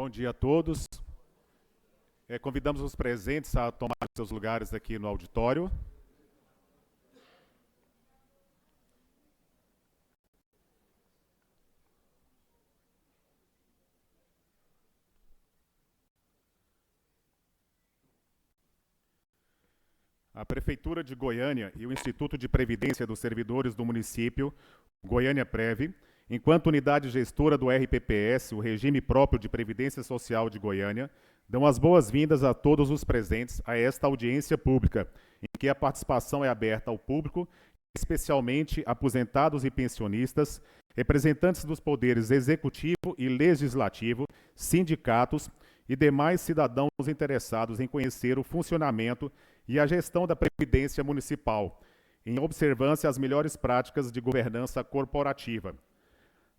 Bom dia a todos. Convidamos os presentes a tomar seus lugares aqui no auditório. A Prefeitura de Goiânia e o Instituto de Previdência dos Servidores do Município, Goiânia Prev, enquanto unidade gestora do RPPS, o Regime Próprio de Previdência Social de Goiânia, dão as boas-vindas a todos os presentes a esta audiência pública, em que a participação é aberta ao público, especialmente aposentados e pensionistas, representantes dos poderes executivo e legislativo, sindicatos e demais cidadãos interessados em conhecer o funcionamento e a gestão da Previdência Municipal, em observância às melhores práticas de governança corporativa.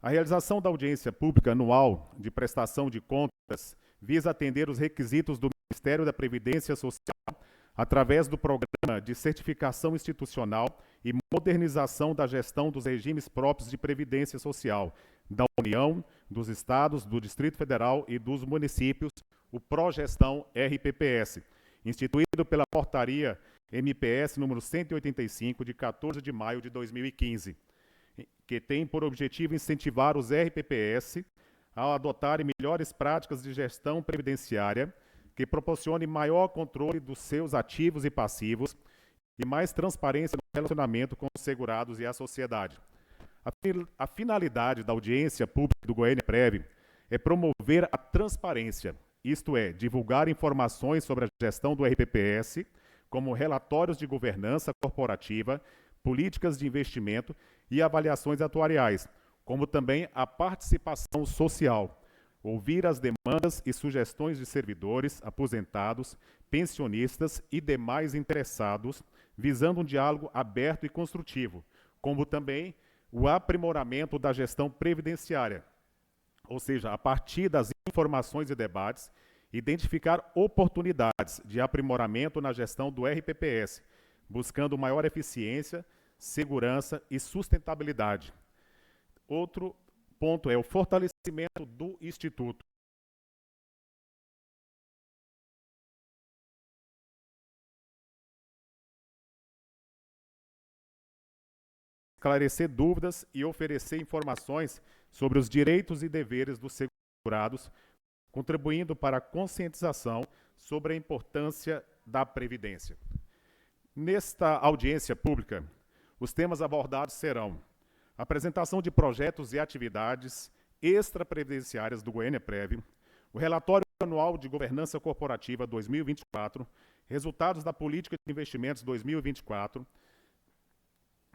A realização da audiência pública anual de prestação de contas visa atender os requisitos do Ministério da Previdência Social através do Programa de Certificação Institucional e Modernização da Gestão dos Regimes Próprios de Previdência Social da União, dos Estados, do Distrito Federal e dos municípios, o Progestão RPPS, instituído pela Portaria MPS número 185, de 14 de maio de 2015, que tem por objetivo incentivar os RPPS a adotarem melhores práticas de gestão previdenciária, que proporcione maior controle dos seus ativos e passivos e mais transparência no relacionamento com os segurados e a sociedade. A finalidade da audiência pública do Goiânia Prev é promover a transparência, isto é, divulgar informações sobre a gestão do RPPS, como relatórios de governança corporativa, políticas de investimento e avaliações atuariais, como também a participação social, ouvir as demandas e sugestões de servidores, aposentados, pensionistas e demais interessados, visando um diálogo aberto e construtivo, como também o aprimoramento da gestão previdenciária, ou seja, a partir das informações e debates, identificar oportunidades de aprimoramento na gestão do RPPS, buscando maior eficiência, segurança e sustentabilidade. Outro ponto é o fortalecimento do Instituto. Esclarecer dúvidas e oferecer informações sobre os direitos e deveres dos segurados, contribuindo para a conscientização sobre a importância da Previdência. Nesta audiência pública, os temas abordados serão a apresentação de projetos e atividades extraprevidenciárias do Goiânia Prev, o relatório anual de governança corporativa 2024, resultados da política de investimentos 2024,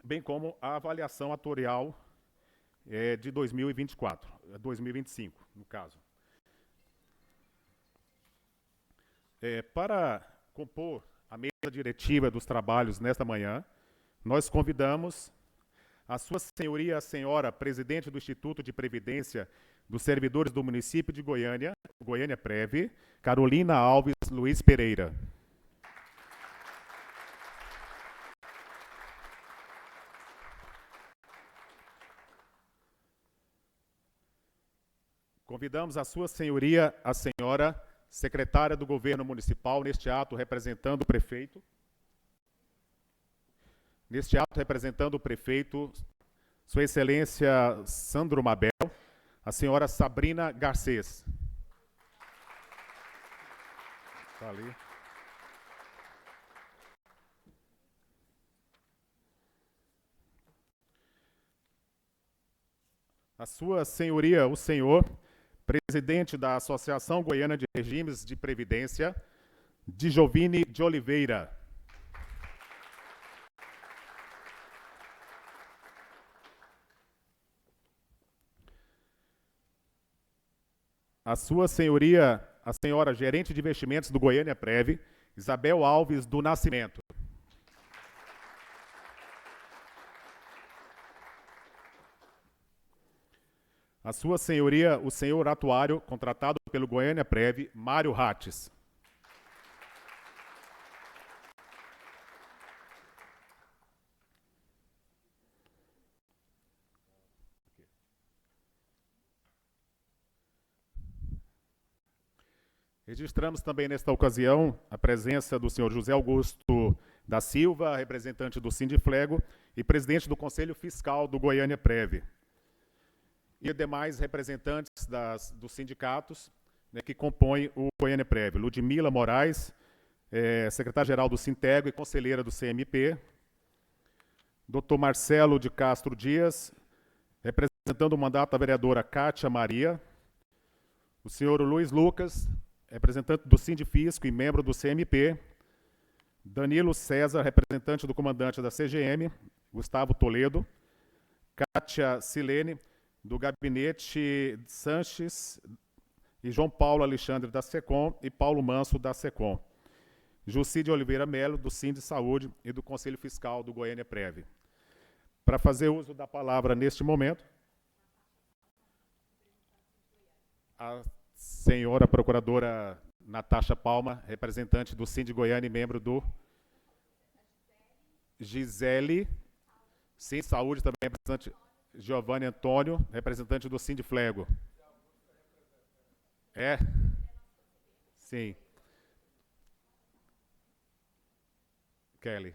bem como a avaliação atuarial de 2024, 2025, no caso. Para compor a mesa diretiva dos trabalhos nesta manhã, nós convidamos a Sua Senhoria, a Senhora Presidente do Instituto de Previdência dos Servidores do Município de Goiânia, Goiânia Prev, Carolina Alves Luiz Pereira. Convidamos a Sua Senhoria, a Senhora Secretária do Governo Municipal, neste ato representando o prefeito. Neste ato representando o prefeito, Sua Excelência Sandro Mabel, a Senhora Sabrina Garcês. Está ali. A Sua Senhoria, o Senhor, Presidente da Associação Goiana de Regimes de Previdência, Dijovine de Oliveira. A Sua Senhoria, a Senhora Gerente de Investimentos do Goiânia Prev, Isabel Alves do Nascimento. A Sua Senhoria, o Senhor Atuário, contratado pelo Goiânia Prev, Mário Rates. Registramos também nesta ocasião a presença do senhor José Augusto da Silva, representante do Sindiflego e presidente do Conselho Fiscal do Goiânia Prev. E demais representantes dos sindicatos, né, que compõem o Goiânia Prev. Ludmila Moraes, secretária-geral do Sintego e conselheira do CMP. Dr. Marcelo de Castro Dias, representando o mandato da vereadora Cátia Maria. O senhor Luiz Lucas, representante do Sindifisco e membro do CMP. Danilo César, representante do comandante da CGM. Gustavo Toledo. Cátia Silene, do Gabinete Sanches, e João Paulo Alexandre da SECOM e Paulo Manso da SECOM. Jucide Oliveira Melo, do Sindi Saúde e do Conselho Fiscal do Goiânia Prev. Para fazer uso da palavra neste momento, a senhora procuradora Natasha Palma, representante do Sindi Goiânia e membro do Gisele, Sindi Saúde, também representante Giovanni Antônio, representante do Sindiflego. É? Sim. Kelly.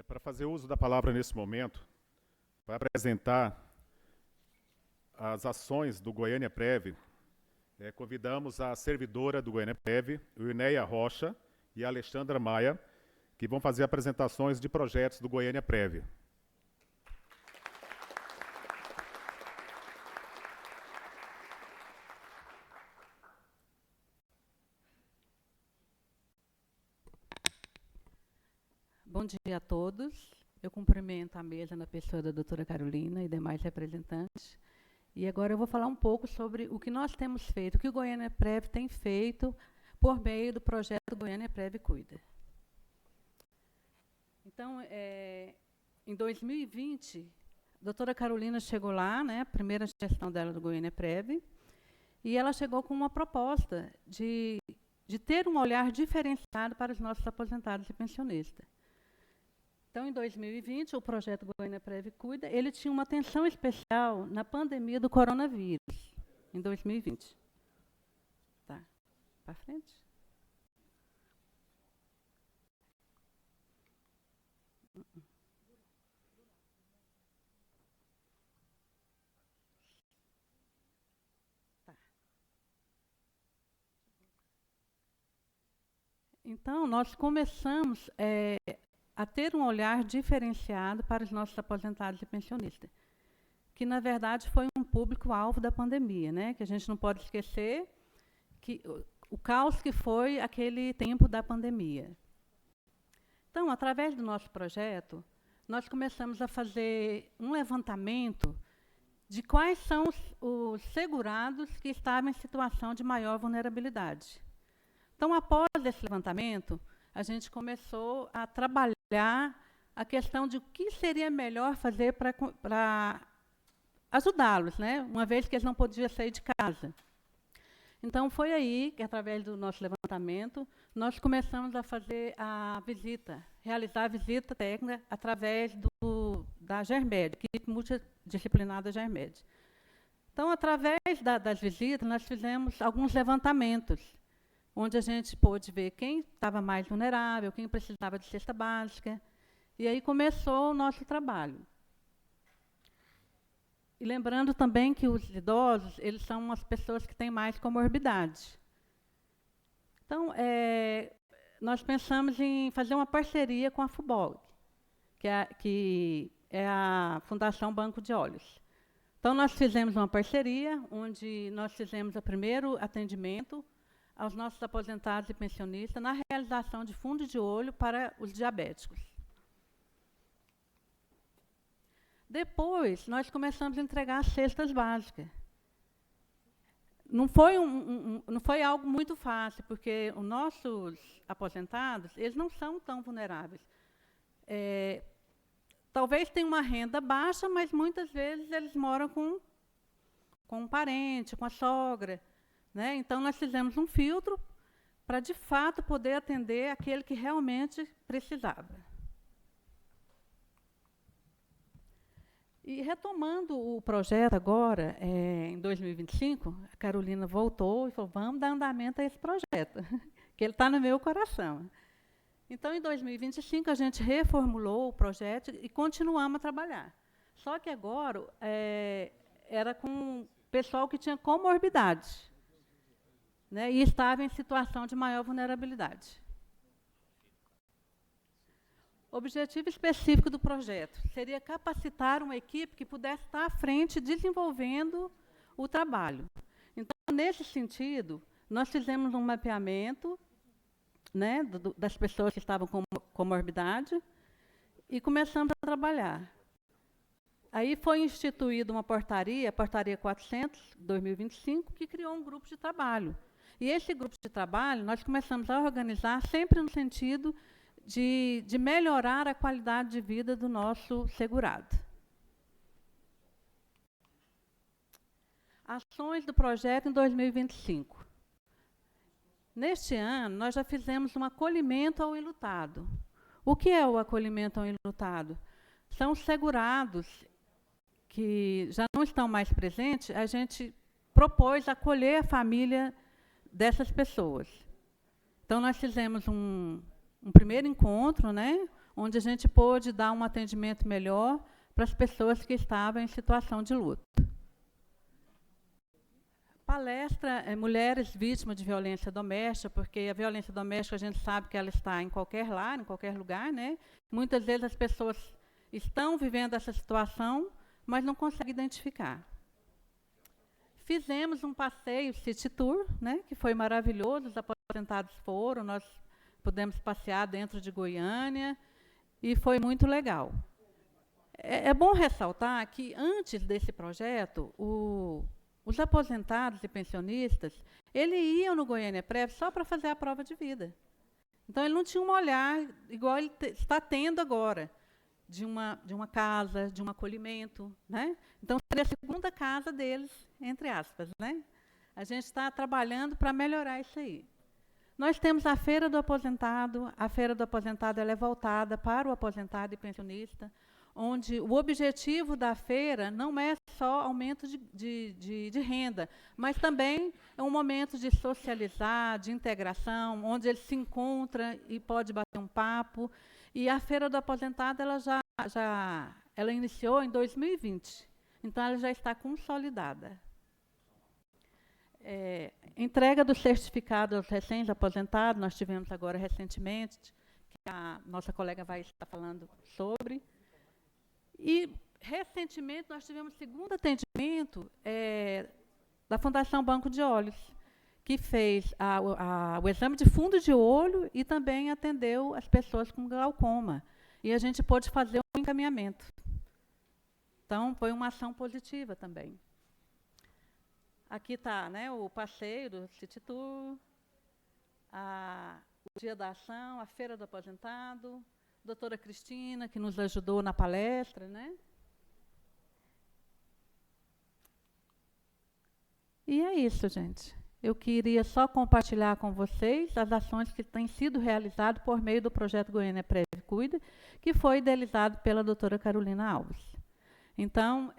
Para fazer uso da palavra nesse momento, para apresentar as ações do Goiânia Prev, convidamos a servidora do Goiânia Prev, Inéia Rocha e a Alexandra Maia, que vão fazer apresentações de projetos do Goiânia Prev. Bom dia a todos. Eu cumprimento a mesa na pessoa da doutora Carolina e demais representantes. E agora eu vou falar um pouco sobre o que nós temos feito, o que o Goiânia Prev tem feito por meio do projeto Goiânia Prev Cuida. Então, em 2020, a doutora Carolina chegou lá, né, a primeira gestão dela do Goiânia Prev, e ela chegou com uma proposta de ter um olhar diferenciado para os nossos aposentados e pensionistas. Então, em 2020, o projeto Goiânia Prev Cuida, ele tinha uma atenção especial na pandemia do coronavírus, em 2020. Tá, para frente. Tá. Então, nós começamos a ter um olhar diferenciado para os nossos aposentados e pensionistas, que, na verdade, foi um público-alvo da pandemia, né? Que a gente não pode esquecer que o caos que foi aquele tempo da pandemia. Então, através do nosso projeto, nós começamos a fazer um levantamento de quais são os segurados que estavam em situação de maior vulnerabilidade. Então, após esse levantamento, a gente começou a trabalhar a questão de o que seria melhor fazer para ajudá-los, né? Uma vez que eles não podiam sair de casa. Então, foi aí que, através do nosso levantamento, nós começamos a fazer a visita, realizar a visita técnica através da GERMED, equipe multidisciplinar da GERMED. Então, através das visitas, nós fizemos alguns levantamentos, onde a gente pôde ver quem estava mais vulnerável, quem precisava de cesta básica. E aí começou o nosso trabalho. E lembrando também que os idosos, eles são as pessoas que têm mais comorbidade. Então, nós pensamos em fazer uma parceria com a FUBOG, que é a Fundação Banco de Olhos. Então, nós fizemos uma parceria, onde nós fizemos o primeiro atendimento aos nossos aposentados e pensionistas na realização de fundo de olho para os diabéticos. Depois, nós começamos a entregar as cestas básicas. Não foi algo muito fácil, porque os nossos aposentados, eles não são tão vulneráveis. Talvez tenham uma renda baixa, mas muitas vezes eles moram com um parente, com a sogra, né? Então, nós fizemos um filtro para, de fato, poder atender aquele que realmente precisava. E, retomando o projeto agora, em 2025, a Carolina voltou e falou, vamos dar andamento a esse projeto, que ele está no meu coração. Então, em 2025, a gente reformulou o projeto e continuamos a trabalhar. Só que agora era com pessoal que tinha comorbidade, né, e estava em situação de maior vulnerabilidade. O objetivo específico do projeto seria capacitar uma equipe que pudesse estar à frente desenvolvendo o trabalho. Então, nesse sentido, nós fizemos um mapeamento, né, das pessoas que estavam com comorbidade e começamos a trabalhar. Aí foi instituída uma portaria, a Portaria 400, 2025, que criou um grupo de trabalho. E esse grupo de trabalho, nós começamos a organizar sempre no sentido de melhorar a qualidade de vida do nosso segurado. Ações do projeto em 2025. Neste ano, nós já fizemos um acolhimento ao enlutado. O que é o acolhimento ao enlutado? São os segurados que já não estão mais presentes, a gente propôs acolher a família dessas pessoas. Então, nós fizemos um primeiro encontro, né, onde a gente pôde dar um atendimento melhor para as pessoas que estavam em situação de luto. Palestra mulheres vítimas de violência doméstica, porque a violência doméstica a gente sabe que ela está em qualquer lar, em qualquer lugar, né? Muitas vezes as pessoas estão vivendo essa situação, mas não conseguem identificar. Fizemos um passeio City Tour, né, que foi maravilhoso, os aposentados foram, nós pudemos passear dentro de Goiânia, e foi muito legal. É bom ressaltar que, antes desse projeto, os aposentados e pensionistas, eles iam no Goiânia Prev só para fazer a prova de vida. Então, ele não tinha um olhar igual ele está tendo agora, de uma casa, de um acolhimento, né? Então, seria a segunda casa deles, entre aspas, né? A gente está trabalhando para melhorar isso aí. Nós temos a Feira do Aposentado. A Feira do Aposentado ela é voltada para o aposentado e pensionista, onde o objetivo da feira não é só aumento de renda, mas também é um momento de socializar, de integração, onde ele se encontra e pode bater um papo. E a Feira do Aposentado ela iniciou em 2020, então ela já está consolidada. Entrega do certificado aos recém-aposentados, nós tivemos agora recentemente, que a nossa colega vai estar falando sobre. E, recentemente, nós tivemos o segundo atendimento da Fundação Banco de Olhos, que fez o exame de fundo de olho e também atendeu as pessoas com glaucoma. E a gente pôde fazer um encaminhamento. Então, foi uma ação positiva também. Aqui está, né, o passeio do City Tour, o Dia da Ação, a Feira do Aposentado, a doutora Cristina, que nos ajudou na palestra, né? E é isso, gente. Eu queria só compartilhar com vocês as ações que têm sido realizadas por meio do projeto Goiânia Prev Cuida, que foi idealizado pela doutora Carolina Alves. Então,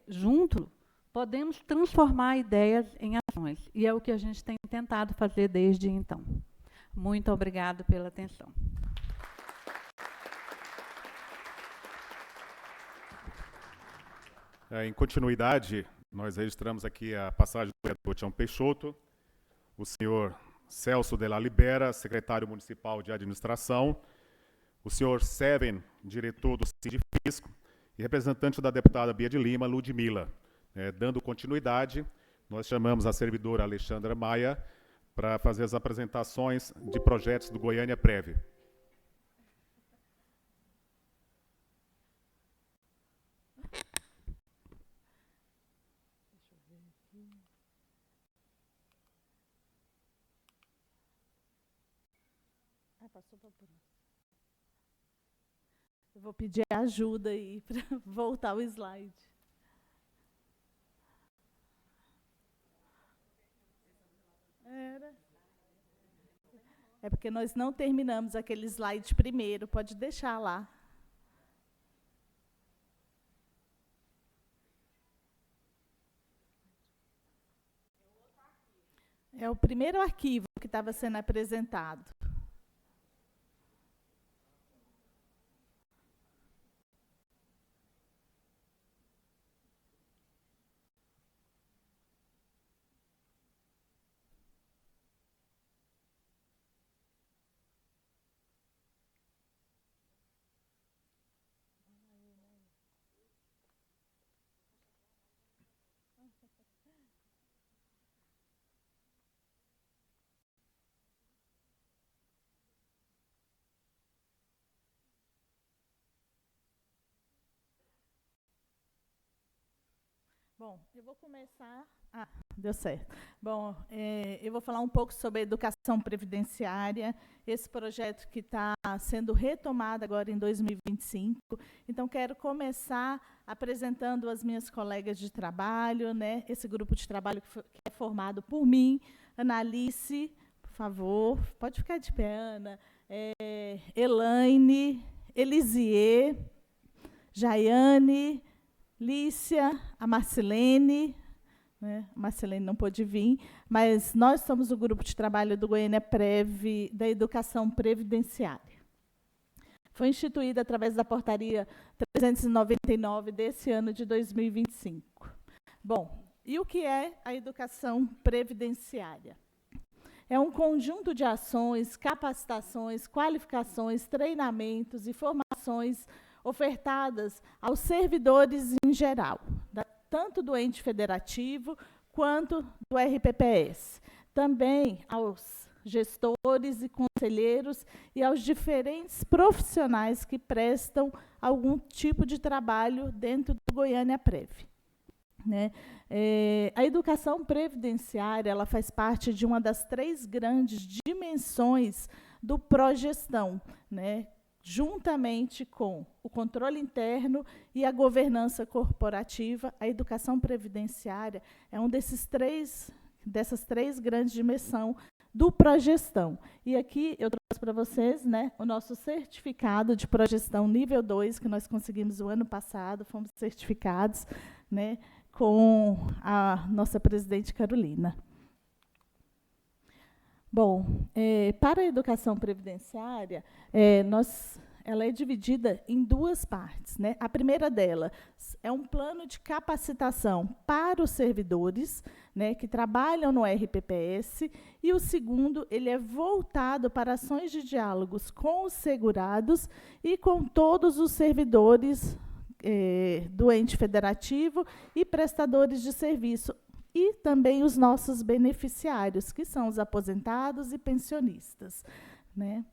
junto, podemos transformar ideias em ações, e é o que a gente tem tentado fazer desde então. Muito obrigada pela atenção. Em continuidade, nós registramos aqui a passagem do vereador Tião Peixoto, o senhor Celso de la Libera, secretário municipal de administração, o senhor Seven, diretor do Sindifisco, e representante da deputada Bia de Lima, Ludmila. Dando continuidade, nós chamamos a servidora Alexandra Maia para fazer as apresentações de projetos do Goiânia Prev. Eu vou pedir ajuda aí para voltar o slide. É porque nós não terminamos aquele slide primeiro, pode deixar lá. É o primeiro arquivo que estava sendo apresentado. Bom, eu vou começar... deu certo. Bom, eu vou falar um pouco sobre a educação previdenciária, esse projeto que está sendo retomado agora em 2025. Então, quero começar apresentando as minhas colegas de trabalho, né? Esse grupo de trabalho que é formado por mim, Analice, por favor, pode ficar de pé, Ana, Elaine, Elisier, Jaiane, Lícia, a Marcelene, né? A Marcelene não pôde vir, mas nós somos o grupo de trabalho do Goiânia Prev, da educação previdenciária. Foi instituída através da portaria 399 desse ano de 2025. Bom, e o que é a educação previdenciária? É um conjunto de ações, capacitações, qualificações, treinamentos e formações ofertadas aos servidores em geral, tanto do ente federativo quanto do RPPS. Também aos gestores e conselheiros e aos diferentes profissionais que prestam algum tipo de trabalho dentro do Goiânia Prev. Né? A educação previdenciária ela faz parte de uma das 3 grandes dimensões do progestão, né? Juntamente com o controle interno e a governança corporativa, a educação previdenciária é um dessas três grandes dimensões do progestão. E aqui eu trouxe para vocês, né, o nosso certificado de progestão nível 2, que nós conseguimos o ano passado, fomos certificados, né, com a nossa presidente Carolina. Bom, para a educação previdenciária, ela é dividida em 2 partes. Né? A primeira delas é um plano de capacitação para os servidores, né, que trabalham no RPPS, e o segundo ele é voltado para ações de diálogos com os segurados e com todos os servidores do ente federativo e prestadores de serviço, e também os nossos beneficiários, que são os aposentados e pensionistas. Né?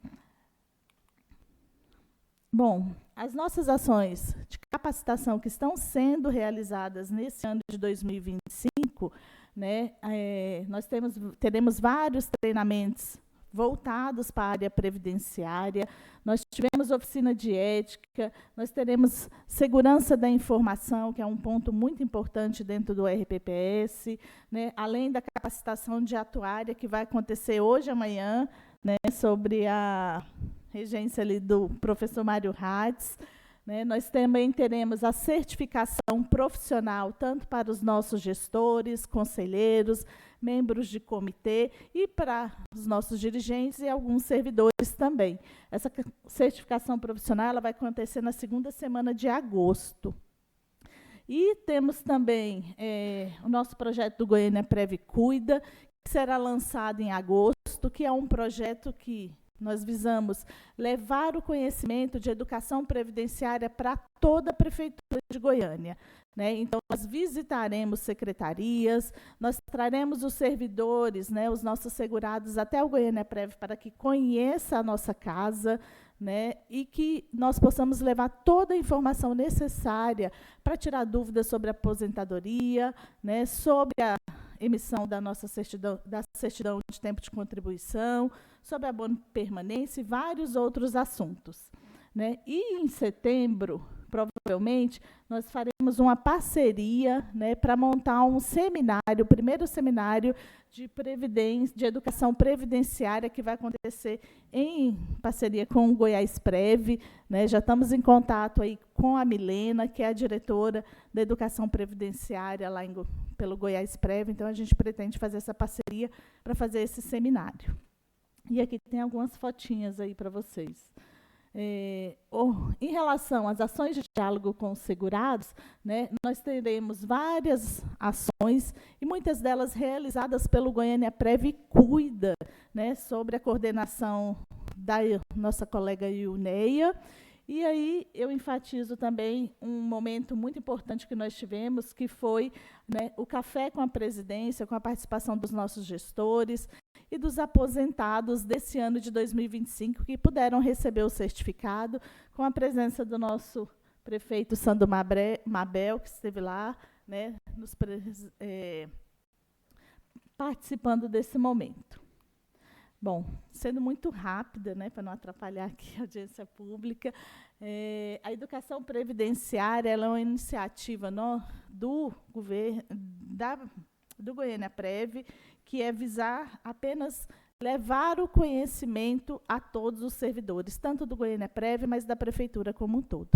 Bom, as nossas ações de capacitação que estão sendo realizadas nesse ano de 2025, né, nós teremos vários treinamentos voltados para a área previdenciária, nós tivemos oficina de ética, nós teremos segurança da informação, que é um ponto muito importante dentro do RPPS, né, além da capacitação de atuária, que vai acontecer hoje e amanhã, né, sobre a regência ali do professor Mário Hatz. Né, nós também teremos a certificação profissional, tanto para os nossos gestores, conselheiros, membros de comitê e para os nossos dirigentes e alguns servidores também. Essa certificação profissional ela vai acontecer na 2ª semana de agosto. E temos também o nosso projeto do Goiânia Prev Cuida, que será lançado em agosto, que é um projeto que Nós visamos levar o conhecimento de educação previdenciária para toda a Prefeitura de Goiânia, né? Então, nós visitaremos secretarias, nós traremos os servidores, né, os nossos segurados até o Goiânia Prev para que conheça a nossa casa, né, e que nós possamos levar toda a informação necessária para tirar dúvidas sobre a aposentadoria, né, sobre a emissão da nossa certidão de tempo de contribuição, sobre abono permanência e vários outros assuntos, né? E em setembro, provavelmente, nós faremos uma parceria, né, para montar um seminário, o primeiro seminário de educação previdenciária, que vai acontecer em parceria com o Goiás Prev, né? Já estamos em contato aí com a Milena, que é a diretora da educação previdenciária lá pelo Goiás Prev, então a gente pretende fazer essa parceria para fazer esse seminário. E aqui tem algumas fotinhas aí para vocês. Em relação às ações de diálogo com os segurados, né, nós teremos várias ações, e muitas delas realizadas pelo Goiânia Prev Cuida, né, sobre a coordenação da nossa colega Iuneia. E aí eu enfatizo também um momento muito importante que nós tivemos, que foi, né, o café com a presidência, com a participação dos nossos gestores e dos aposentados desse ano de 2025, que puderam receber o certificado, com a presença do nosso prefeito Sandro Mabel, que esteve lá, né, participando desse momento. Bom, sendo muito rápida, né, para não atrapalhar aqui a audiência pública, a educação previdenciária ela é uma iniciativa do governo, do Goiânia Prev, que é visar apenas levar o conhecimento a todos os servidores, tanto do Goiânia Prev, mas da Prefeitura como um todo.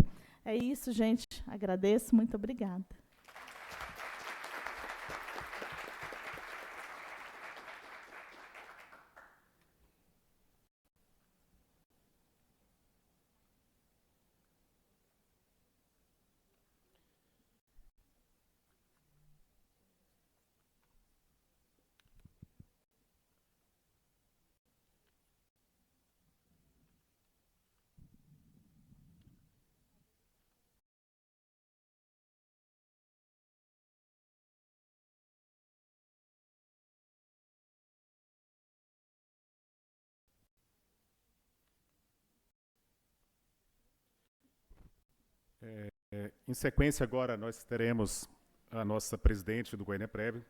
É isso, gente. Agradeço. Muito obrigada. Em sequência, agora, nós teremos a nossa presidente do Goiânia Prev,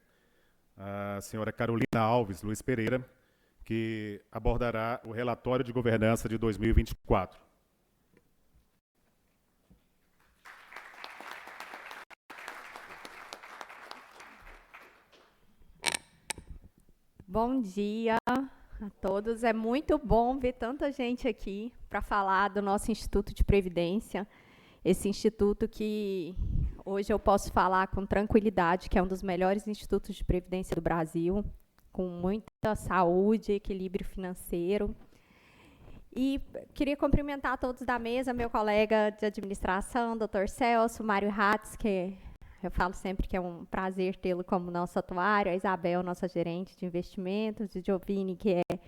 a senhora Carolina Alves Luiz Pereira, que abordará o relatório de governança de 2024. Bom dia a todos. É muito bom ver tanta gente aqui para falar do nosso Instituto de Previdência. Esse instituto que hoje eu posso falar com tranquilidade que é um dos melhores institutos de previdência do Brasil, com muita saúde, equilíbrio financeiro. E queria cumprimentar todos da mesa, meu colega de administração, Dr. Celso, Mário Hatz, que eu falo sempre que é um prazer tê-lo como nosso atuário, a Isabel, nossa gerente de investimentos, o Giovini, que é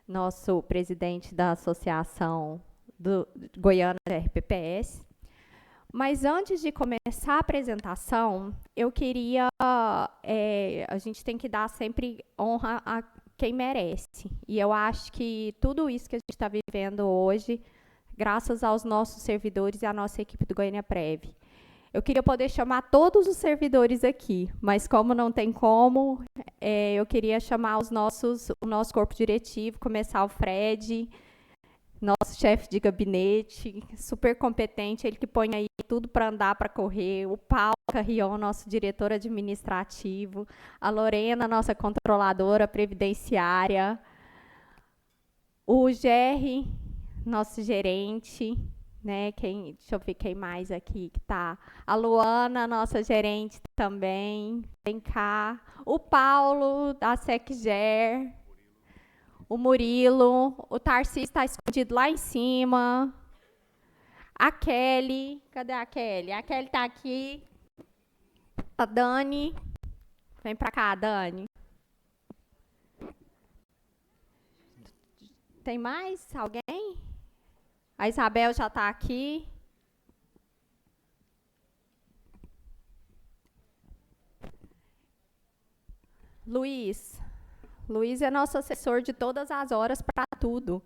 nosso presidente da Associação Goiana RPPS. Mas antes de começar a apresentação, eu queria... a gente tem que dar sempre honra a quem merece. E eu acho que tudo isso que a gente está vivendo hoje, graças aos nossos servidores e à nossa equipe do Goiânia Prev. Eu queria poder chamar todos os servidores aqui, mas como não tem como, eu queria chamar o nosso corpo diretivo, começar o Fred, nosso chefe de gabinete, super competente, ele que põe aí tudo para andar, para correr, o Paulo Carrion, nosso diretor administrativo, a Lorena, nossa controladora previdenciária, o Gerry, nosso gerente, né? Deixa eu ver quem mais aqui que tá. A Luana, nossa gerente também, vem cá. O Paulo, da SecGer. O Murilo, o Tarcísio está escondido lá em cima. A Kelly, cadê a Kelly? A Kelly está aqui. A Dani, vem para cá, Dani. Tem mais alguém? A Isabel já está aqui. Luiz. Luiz é nosso assessor de todas as horas para tudo.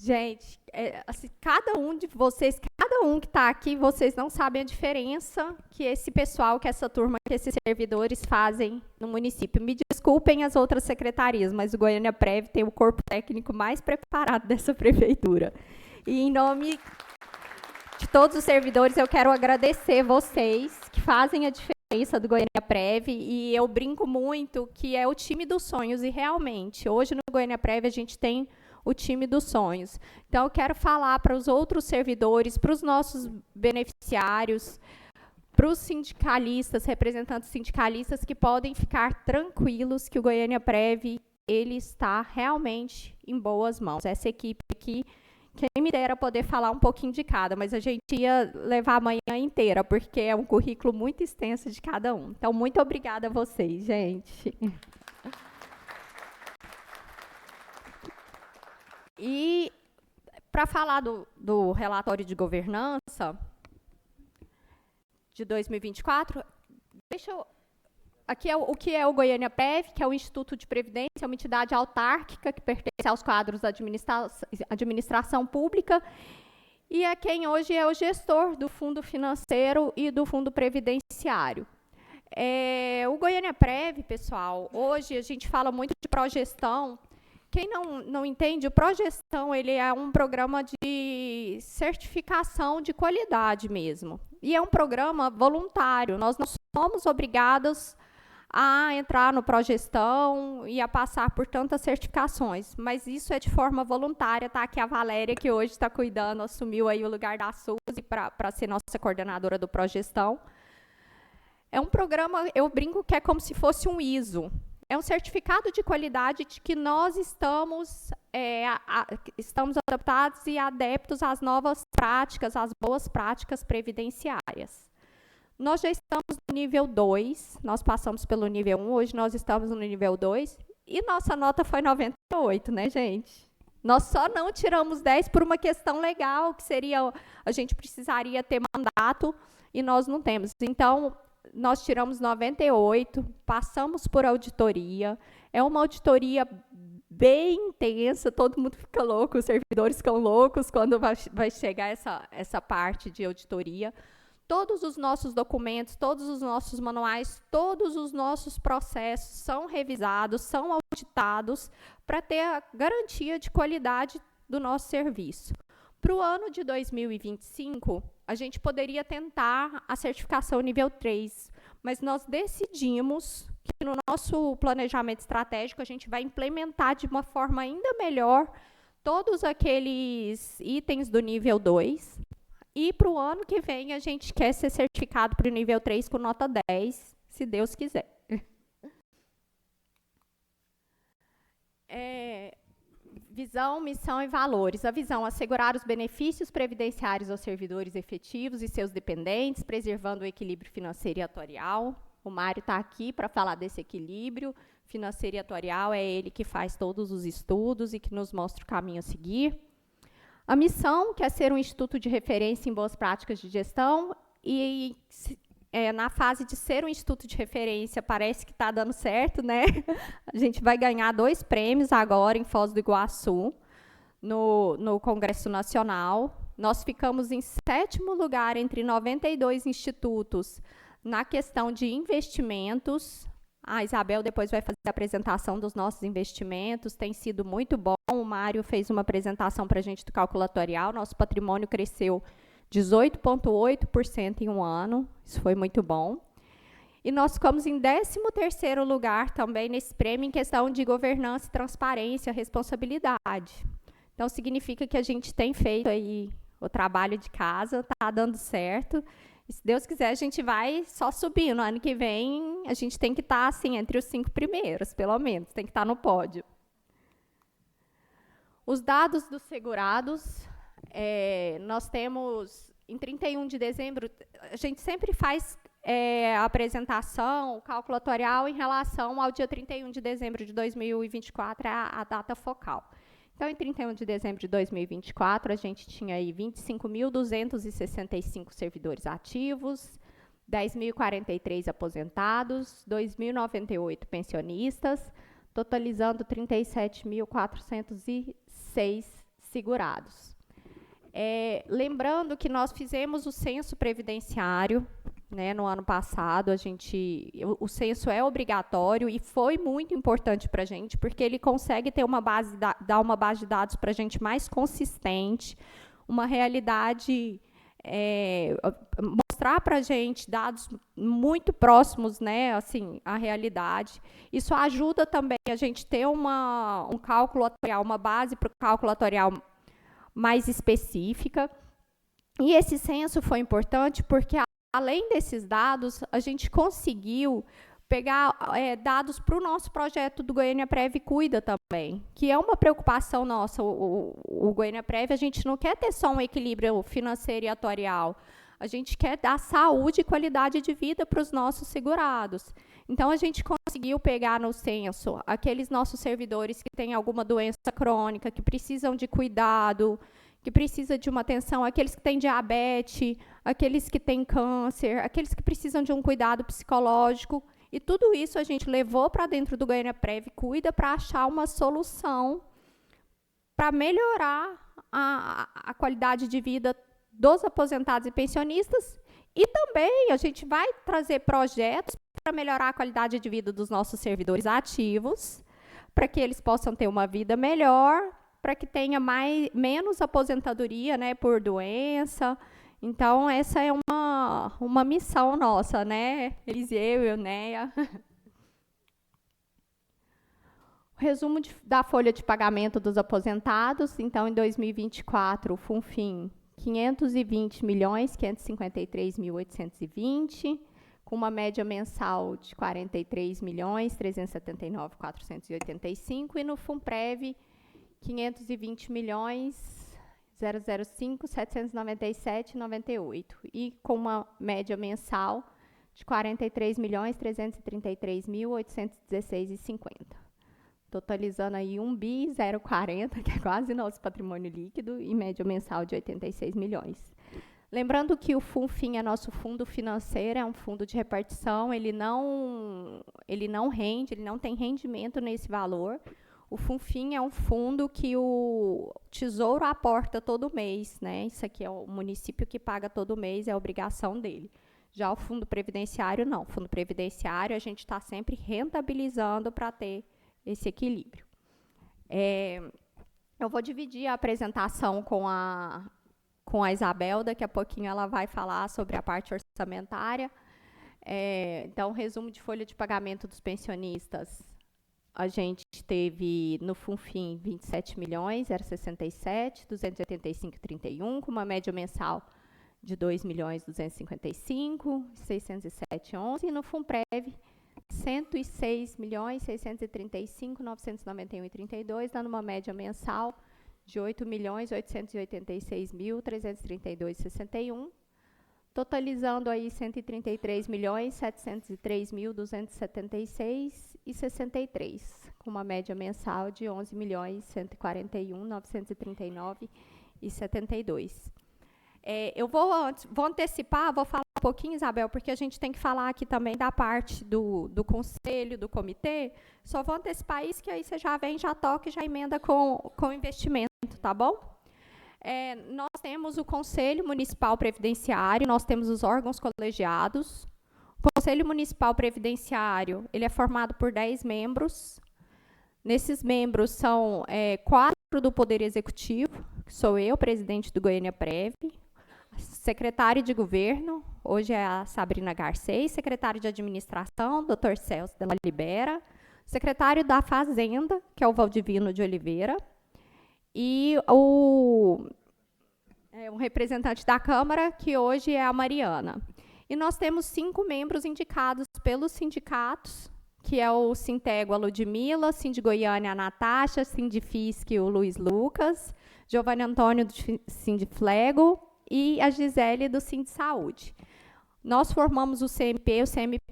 Gente, assim, cada um de vocês, cada um que está aqui, vocês não sabem a diferença que esse pessoal, que essa turma, que esses servidores fazem no município. Me desculpem as outras secretarias, mas o Goiânia Prev tem o corpo técnico mais preparado dessa prefeitura. E em nome de todos os servidores, eu quero agradecer vocês que fazem a diferença do Goiânia Prev, e eu brinco muito que é o time dos sonhos, e realmente, hoje no Goiânia Prev a gente tem o time dos sonhos. Então, eu quero falar para os outros servidores, para os nossos beneficiários, para os sindicalistas, representantes sindicalistas, que podem ficar tranquilos que o Goiânia Prev ele está realmente em boas mãos. Essa equipe aqui, quem me dera poder falar um pouquinho de cada, mas a gente ia levar a manhã inteira, porque é um currículo muito extenso de cada um. Então, muito obrigada a vocês, gente. E, para falar do relatório de governança de 2024, aqui é o que é o Goiânia Prev, que é o Instituto de Previdência, é uma entidade autárquica que pertence aos quadros da administração pública, e é quem hoje é o gestor do fundo financeiro e do fundo previdenciário. O Goiânia Prev, pessoal, hoje a gente fala muito de progestão. Quem não entende, o Progestão ele é um programa de certificação de qualidade mesmo. E é um programa voluntário. Nós não somos obrigados a entrar no Progestão e a passar por tantas certificações, mas isso é de forma voluntária. Está aqui a Valéria, que hoje está cuidando, assumiu aí o lugar da Suzy para ser nossa coordenadora do Progestão. É um programa, eu brinco que é como se fosse um ISO. É um certificado de qualidade de que nós estamos adaptados e adeptos às novas práticas, às boas práticas previdenciárias. Nós já estamos no nível 2, nós passamos pelo nível 1, hoje nós estamos no nível 2, e nossa nota foi 98, né, gente? Nós só não tiramos 10 por uma questão legal, que seria, a gente precisaria ter mandato, e nós não temos. Então, nós tiramos 98, passamos por auditoria, é uma auditoria bem intensa, todo mundo fica louco, os servidores ficam loucos quando vai chegar essa parte de auditoria. Todos os nossos documentos, todos os nossos manuais, todos os nossos processos são revisados, são auditados, para ter a garantia de qualidade do nosso serviço. Para o ano de 2025, a gente poderia tentar a certificação nível 3, mas nós decidimos que no nosso planejamento estratégico a gente vai implementar de uma forma ainda melhor todos aqueles itens do nível 2, e para o ano que vem a gente quer ser certificado para o nível 3 com nota 10, se Deus quiser. Visão, missão e valores. A visão, assegurar os benefícios previdenciários aos servidores efetivos e seus dependentes, preservando o equilíbrio financeiro e atuarial. O Mário está aqui para falar desse equilíbrio financeiro e atuarial, é ele que faz todos os estudos e que nos mostra o caminho a seguir. A missão, que é ser um instituto de referência em boas práticas de gestão, e na fase de ser um instituto de referência, parece que está dando certo, né? A gente vai ganhar 2 prêmios agora em Foz do Iguaçu, no Congresso Nacional. Nós ficamos em 7º lugar entre 92 institutos na questão de investimentos. A Isabel depois vai fazer a apresentação dos nossos investimentos, tem sido muito bom. O Mário fez uma apresentação para a gente do calculatorial, nosso patrimônio cresceu 18,8% em um ano, isso foi muito bom. E nós ficamos em 13º lugar também nesse prêmio em questão de governança, transparência, responsabilidade. Então, significa que a gente tem feito aí o trabalho de casa, está dando certo. E, se Deus quiser, a gente vai só subindo. Ano que vem, a gente tem que estar assim, entre os 5 primeiros, pelo menos, tem que estar no pódio. Os dados dos segurados, nós temos, em 31 de dezembro, a gente sempre faz a apresentação, o cálculo atuarial em relação ao dia 31 de dezembro de 2024, a data focal. Então, em 31 de dezembro de 2024, a gente tinha aí 25.265 servidores ativos, 10.043 aposentados, 2.098 pensionistas, totalizando 37.406 segurados. Lembrando que nós fizemos o censo previdenciário, né, no ano passado. O censo é obrigatório e foi muito importante para a gente, porque ele consegue ter dar uma base de dados para a gente mais consistente, uma realidade, mostrar para a gente dados muito próximos, né, assim, à realidade. Isso ajuda também a gente ter um cálculo atuarial, uma base para o cálculo atuarial mais específica. E esse censo foi importante porque, além desses dados, a gente conseguiu pegar dados para o nosso projeto do Goiânia Prev Cuida também, que é uma preocupação nossa. O Goiânia Prev, a gente não quer ter só um equilíbrio financeiro e atuarial, a gente quer dar saúde e qualidade de vida para os nossos segurados. Então, a gente conseguiu pegar no censo aqueles nossos servidores que têm alguma doença crônica, que precisam de cuidado, que precisa de uma atenção, aqueles que têm diabetes, aqueles que têm câncer, aqueles que precisam de um cuidado psicológico. E tudo isso a gente levou para dentro do Goiânia Prev Cuida para achar uma solução para melhorar a qualidade de vida dos aposentados e pensionistas. E também a gente vai trazer projetos para melhorar a qualidade de vida dos nossos servidores ativos, para que eles possam ter uma vida melhor, para que tenha menos aposentadoria, né, por doença. Então, essa é uma missão nossa, né, Eliseu e Eunéia. O resumo da folha de pagamento dos aposentados. Então, em 2024, o FUNFIM, 520.553.820, com uma média mensal de 43.379.485, e no FUNPREV, 520.005.797,98, e com uma média mensal de 43.333.816,50, totalizando aí 1.040, que é quase nosso patrimônio líquido, e média mensal de 86 milhões. Lembrando que o FUNFIM é nosso fundo financeiro, é um fundo de repartição, ele não rende, ele não tem rendimento nesse valor. O FUNFIM é um fundo que o Tesouro aporta todo mês, né? Isso aqui é o município que paga todo mês, é a obrigação dele. Já o fundo previdenciário, não. O fundo previdenciário, a gente está sempre rentabilizando para ter esse equilíbrio. Eu vou dividir a apresentação com a Isabel, daqui a pouquinho ela vai falar sobre a parte orçamentária. Então, resumo de folha de pagamento dos pensionistas. A gente teve no FUNFIM 27.067.285,31, com uma média mensal de 2.255.607,11, e no FUNPREV 106.635.991,32, dando uma média mensal de 8.886.332,61, totalizando aí 133.703.276,63, com uma média mensal de 11.141.939,72. Eu vou antecipar, vou falar um pouquinho, Isabel, porque a gente tem que falar aqui também da parte do conselho, do comitê. Só vou antecipar isso, que aí você já vem, já toca e já emenda com o investimento, tá bom? Nós temos o Conselho Municipal Previdenciário, nós temos os órgãos colegiados. O Conselho Municipal Previdenciário, ele é formado por 10 membros. Nesses membros são 4 do Poder Executivo, que sou eu, presidente do Goiânia Prev, secretário de Governo, hoje é a Sabrina Garcês, secretário de Administração, Dr. Celso de la Libera, secretário da Fazenda, que é o Valdivino de Oliveira, e um representante da Câmara, que hoje é a Mariana. E nós temos 5 membros indicados pelos sindicatos, que é o Sintego, a Ludmila, Sind Goiânia, a Natasha, Sindifisc, o Luiz Lucas, Giovanni Antônio, do Sindiflego, e a Gisele, do Sind Saúde. Nós formamos o CMP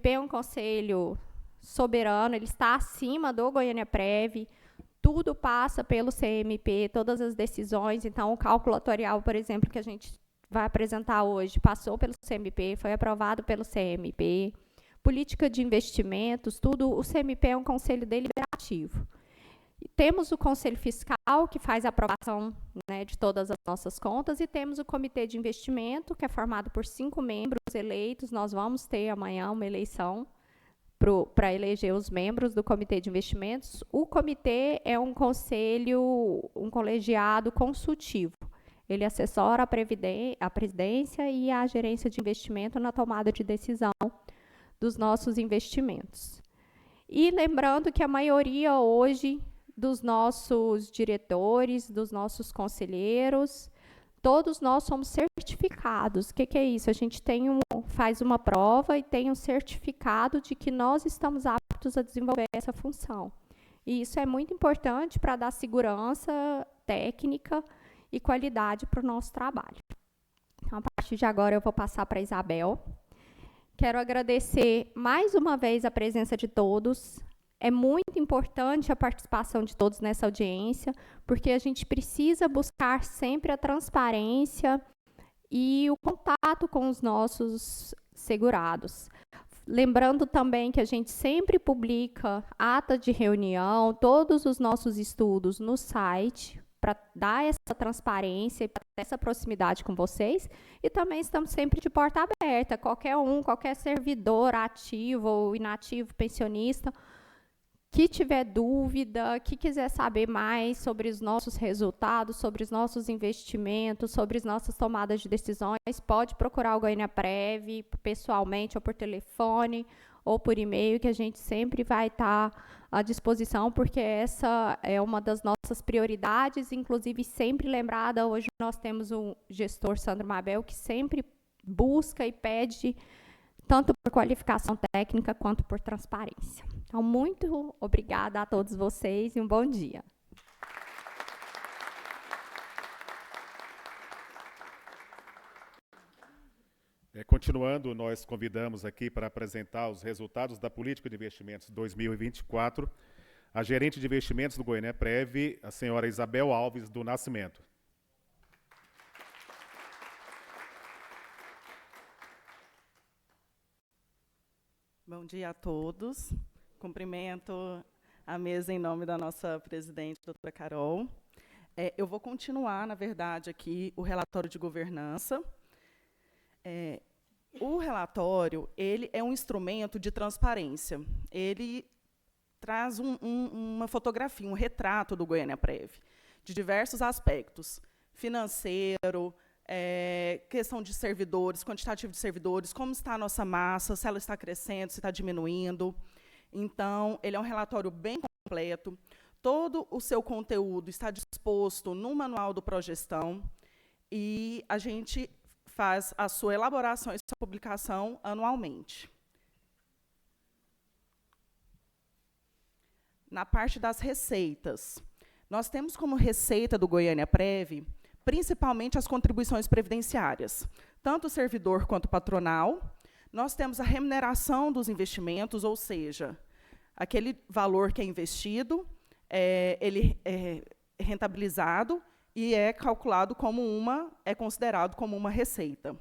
é um conselho soberano, ele está acima do Goiânia Prev, tudo passa pelo CMP, todas as decisões, então o cálculo atuarial, por exemplo, que a gente vai apresentar hoje, passou pelo CMP, foi aprovado pelo CMP, política de investimentos, tudo, o CMP é um conselho deliberativo. Temos o Conselho Fiscal, que faz a aprovação, né, de todas as nossas contas, e temos o Comitê de Investimento, que é formado por 5 membros eleitos. Nós vamos ter amanhã uma eleição para eleger os membros do Comitê de Investimentos. O comitê é um conselho, um colegiado consultivo. Ele assessora a presidência e a gerência de investimento na tomada de decisão dos nossos investimentos. E lembrando que a maioria hoje dos nossos diretores, dos nossos conselheiros, todos nós somos certificados. O que é isso? A gente faz uma prova e tem um certificado de que nós estamos aptos a desenvolver essa função. E isso é muito importante para dar segurança técnica e qualidade para o nosso trabalho. Então, a partir de agora, eu vou passar para a Isabel. Quero agradecer mais uma vez a presença de todos. É muito importante a participação de todos nessa audiência, porque a gente precisa buscar sempre a transparência e o contato com os nossos segurados. Lembrando também que a gente sempre publica ata de reunião, todos os nossos estudos no site, para dar essa transparência e para ter essa proximidade com vocês. E também estamos sempre de porta aberta. Qualquer servidor ativo ou inativo, pensionista, que tiver dúvida, que quiser saber mais sobre os nossos resultados, sobre os nossos investimentos, sobre as nossas tomadas de decisões, pode procurar o Goiânia Prev pessoalmente ou por telefone ou por e-mail, que a gente sempre vai estar à disposição, porque essa é uma das nossas prioridades, inclusive sempre lembrada. Hoje nós temos um gestor, Sandro Mabel, que sempre busca e pede tanto por qualificação técnica quanto por transparência. Então, muito obrigada a todos vocês e um bom dia. Continuando, nós convidamos aqui para apresentar os resultados da Política de Investimentos 2024 a gerente de investimentos do Goiânia Prev, a senhora Isabel Alves do Nascimento. Bom dia a todos. Cumprimento a mesa em nome da nossa presidente, doutora Carol. Eu vou continuar, na verdade, aqui o relatório de governança. O relatório, ele é um instrumento de transparência. Ele traz uma fotografia, um retrato do Goiânia Prev, de diversos aspectos: financeiro, questão de servidores, quantitativo de servidores, como está a nossa massa, se ela está crescendo, se está diminuindo. Então, ele é um relatório bem completo. Todo o seu conteúdo está disposto no manual do Progestão e a gente faz a sua elaboração e sua publicação anualmente. Na parte das receitas, nós temos como receita do Goiânia Prev principalmente as contribuições previdenciárias, tanto o servidor quanto o patronal. Nós temos a remuneração dos investimentos, ou seja, aquele valor que é investido, ele é rentabilizado e é calculado como é considerado como uma receita.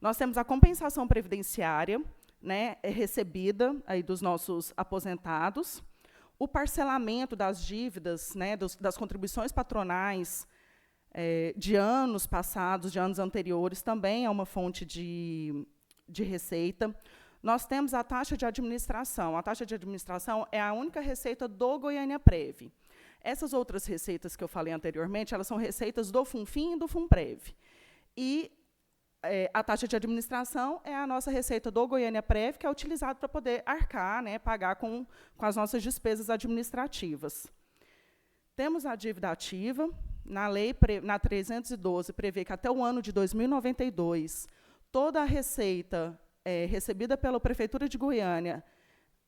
Nós temos a compensação previdenciária, né, recebida aí dos nossos aposentados, o parcelamento das dívidas, né, das contribuições patronais de anos passados, de anos anteriores, também é uma fonte de receita. Nós temos a taxa de administração. A taxa de administração é a única receita do Goiânia Prev. Essas outras receitas que eu falei anteriormente, elas são receitas do FUNFIM e do FUNPREV. E a taxa de administração é a nossa receita do Goiânia Prev, que é utilizada para poder arcar, né, pagar com as nossas despesas administrativas. Temos a dívida ativa. Na lei, na 312, prevê que até o ano de 2092, toda a receita recebida pela Prefeitura de Goiânia,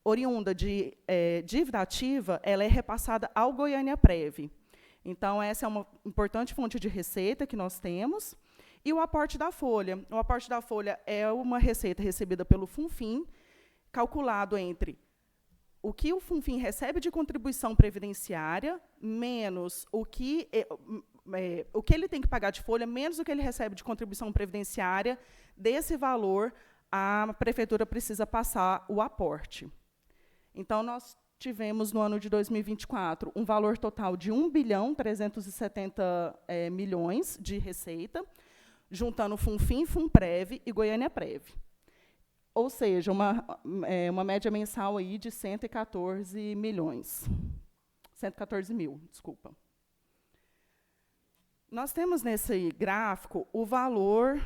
oriunda de dívida ativa, ela é repassada ao Goiânia Prev. Então, essa é uma importante fonte de receita que nós temos. E o aporte da folha. O aporte da folha é uma receita recebida pelo Funfin, calculado entre o que o Funfin recebe de contribuição previdenciária, menos o que ele tem que pagar de folha, menos o que ele recebe de contribuição previdenciária. Desse valor, a prefeitura precisa passar o aporte. Então, nós tivemos, no ano de 2024, um valor total de 1.370 milhões de receita, juntando Funfin, Funprev e Goiânia Prev. Ou seja, uma média mensal aí de 114 milhões. 114 mil, desculpa. Nós temos nesse gráfico o valor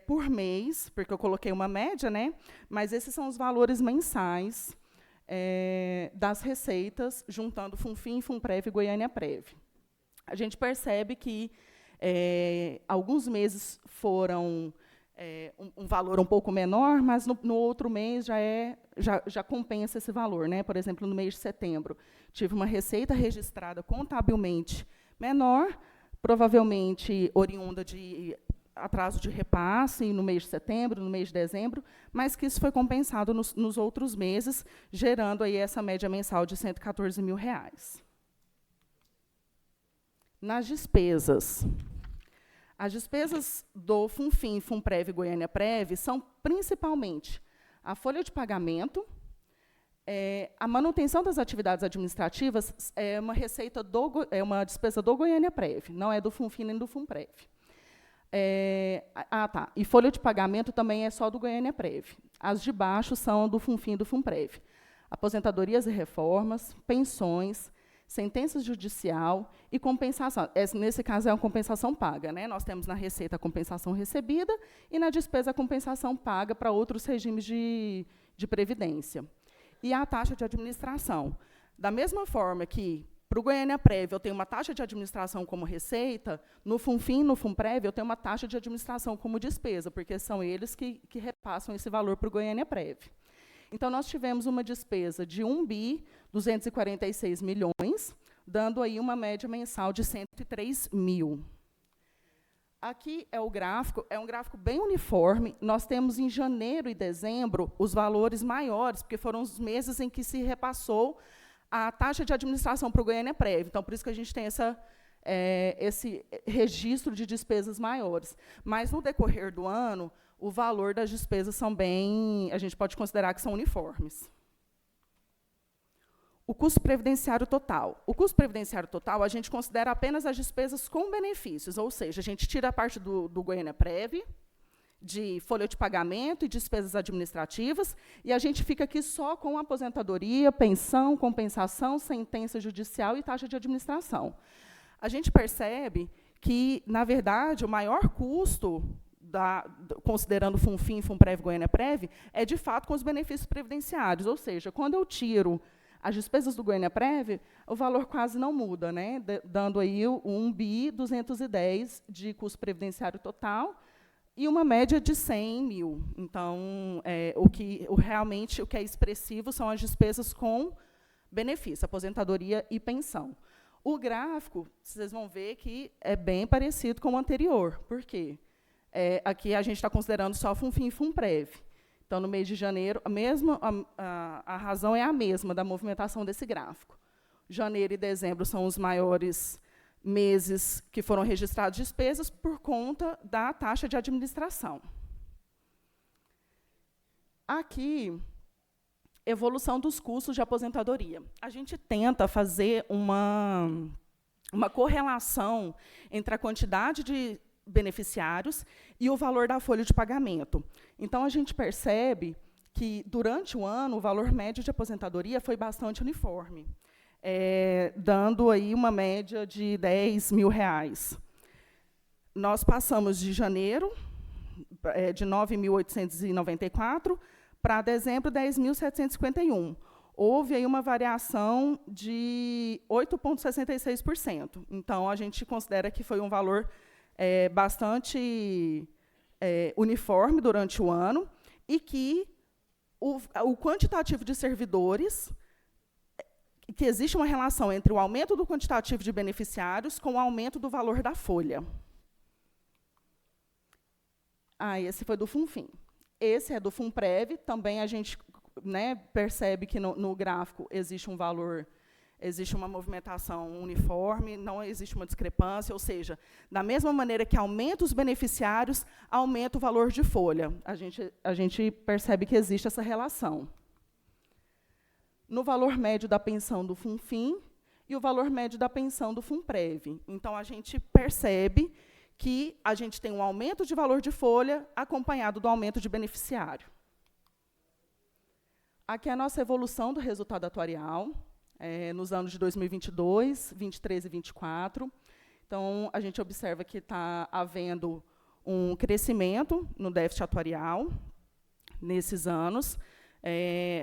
por mês, porque eu coloquei uma média, né? Mas esses são os valores mensais das receitas, juntando Funfin, Funprev e Goiânia Prev. A gente percebe que alguns meses foram um valor um pouco menor, mas no outro mês já compensa esse valor, né? Por exemplo, no mês de setembro, tive uma receita registrada contabilmente menor, provavelmente oriunda de atraso de repasse no mês de setembro, no mês de dezembro, mas que isso foi compensado nos outros meses, gerando aí essa média mensal de R$ 114 mil. Nas despesas. As despesas do Funfin, Funprev e Goiânia Prev são principalmente a folha de pagamento, a manutenção das atividades administrativas é uma despesa do Goiânia Prev, não é do Funfin nem do Funprev. E folha de pagamento também é só do Goiânia Prev. As de baixo são do Funfin e do Funprev. Aposentadorias e reformas, pensões, sentença judicial e compensação. Nesse caso, é uma compensação paga, né? Nós temos na receita a compensação recebida e na despesa a compensação paga para outros regimes de previdência. E a taxa de administração. Da mesma forma que, para o Goiânia Prev, eu tenho uma taxa de administração como receita, no Funfin, no Funprev, eu tenho uma taxa de administração como despesa, porque são eles que repassam esse valor para o Goiânia Prev. Então, nós tivemos uma despesa de 1.246 milhões, dando aí uma média mensal de 103 mil. Aqui é um gráfico bem uniforme. Nós temos em janeiro e dezembro os valores maiores, porque foram os meses em que se repassou a taxa de administração para o Goiânia Prev. Então, por isso que a gente tem esse registro de despesas maiores. Mas, no decorrer do ano, o valor das despesas a gente pode considerar que são uniformes. O custo previdenciário total. O custo previdenciário total, a gente considera apenas as despesas com benefícios, ou seja, a gente tira a parte do Goiânia Prev, de folha de pagamento e despesas administrativas, e a gente fica aqui só com aposentadoria, pensão, compensação, sentença judicial e taxa de administração. A gente percebe que, na verdade, o maior custo, considerando Funfin, Funprev, Goiânia Prev, é, de fato, com os benefícios previdenciários, ou seja, quando eu tiro as despesas do Goiânia Prev, o valor quase não muda, né? Dando aí 1.210 de custo previdenciário total e uma média de 100 mil. Então, realmente o que é expressivo são as despesas com benefício, aposentadoria e pensão. O gráfico, vocês vão ver que é bem parecido com o anterior. Por quê? Aqui a gente está considerando só Funfin e Funprev. Então, no mês de janeiro, a razão é a mesma da movimentação desse gráfico. Janeiro e dezembro são os maiores meses que foram registrados despesas por conta da taxa de administração. Aqui, evolução dos custos de aposentadoria. A gente tenta fazer uma correlação entre a quantidade de beneficiários e o valor da folha de pagamento. Então, a gente percebe que, durante o ano, o valor médio de aposentadoria foi bastante uniforme, dando aí uma média de R$10 mil. Nós passamos de janeiro, de 9.894, para dezembro, 10.751. Houve aí uma variação de 8,66%. Então, a gente considera que foi um valor bastante uniforme durante o ano, e que o quantitativo de servidores, que existe uma relação entre o aumento do quantitativo de beneficiários com o aumento do valor da folha. Esse foi do Funfim. Esse é do Funprev, também a gente, né, percebe que no gráfico existe um valor, existe uma movimentação uniforme, não existe uma discrepância, ou seja, da mesma maneira que aumenta os beneficiários, aumenta o valor de folha. A gente percebe que existe essa relação. No valor médio da pensão do Funfim e o valor médio da pensão do Funprev. Então, a gente percebe que a gente tem um aumento de valor de folha acompanhado do aumento de beneficiário. Aqui é a nossa evolução do resultado atuarial, nos anos de 2022, 23 e 24. Então, a gente observa que está havendo um crescimento no déficit atuarial nesses anos.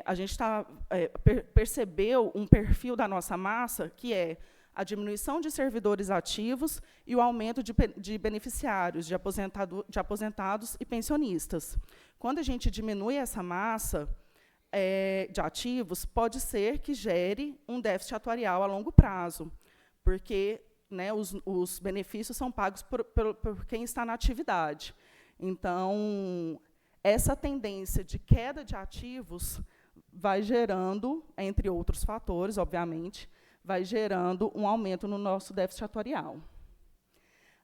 A gente percebeu um perfil da nossa massa, que é a diminuição de servidores ativos e o aumento de beneficiários, de aposentados e pensionistas. Quando a gente diminui essa massa de ativos, pode ser que gere um déficit atuarial a longo prazo, porque, né, os benefícios são pagos por quem está na atividade. Então, essa tendência de queda de ativos vai gerando, entre outros fatores, obviamente, vai gerando um aumento no nosso déficit atuarial.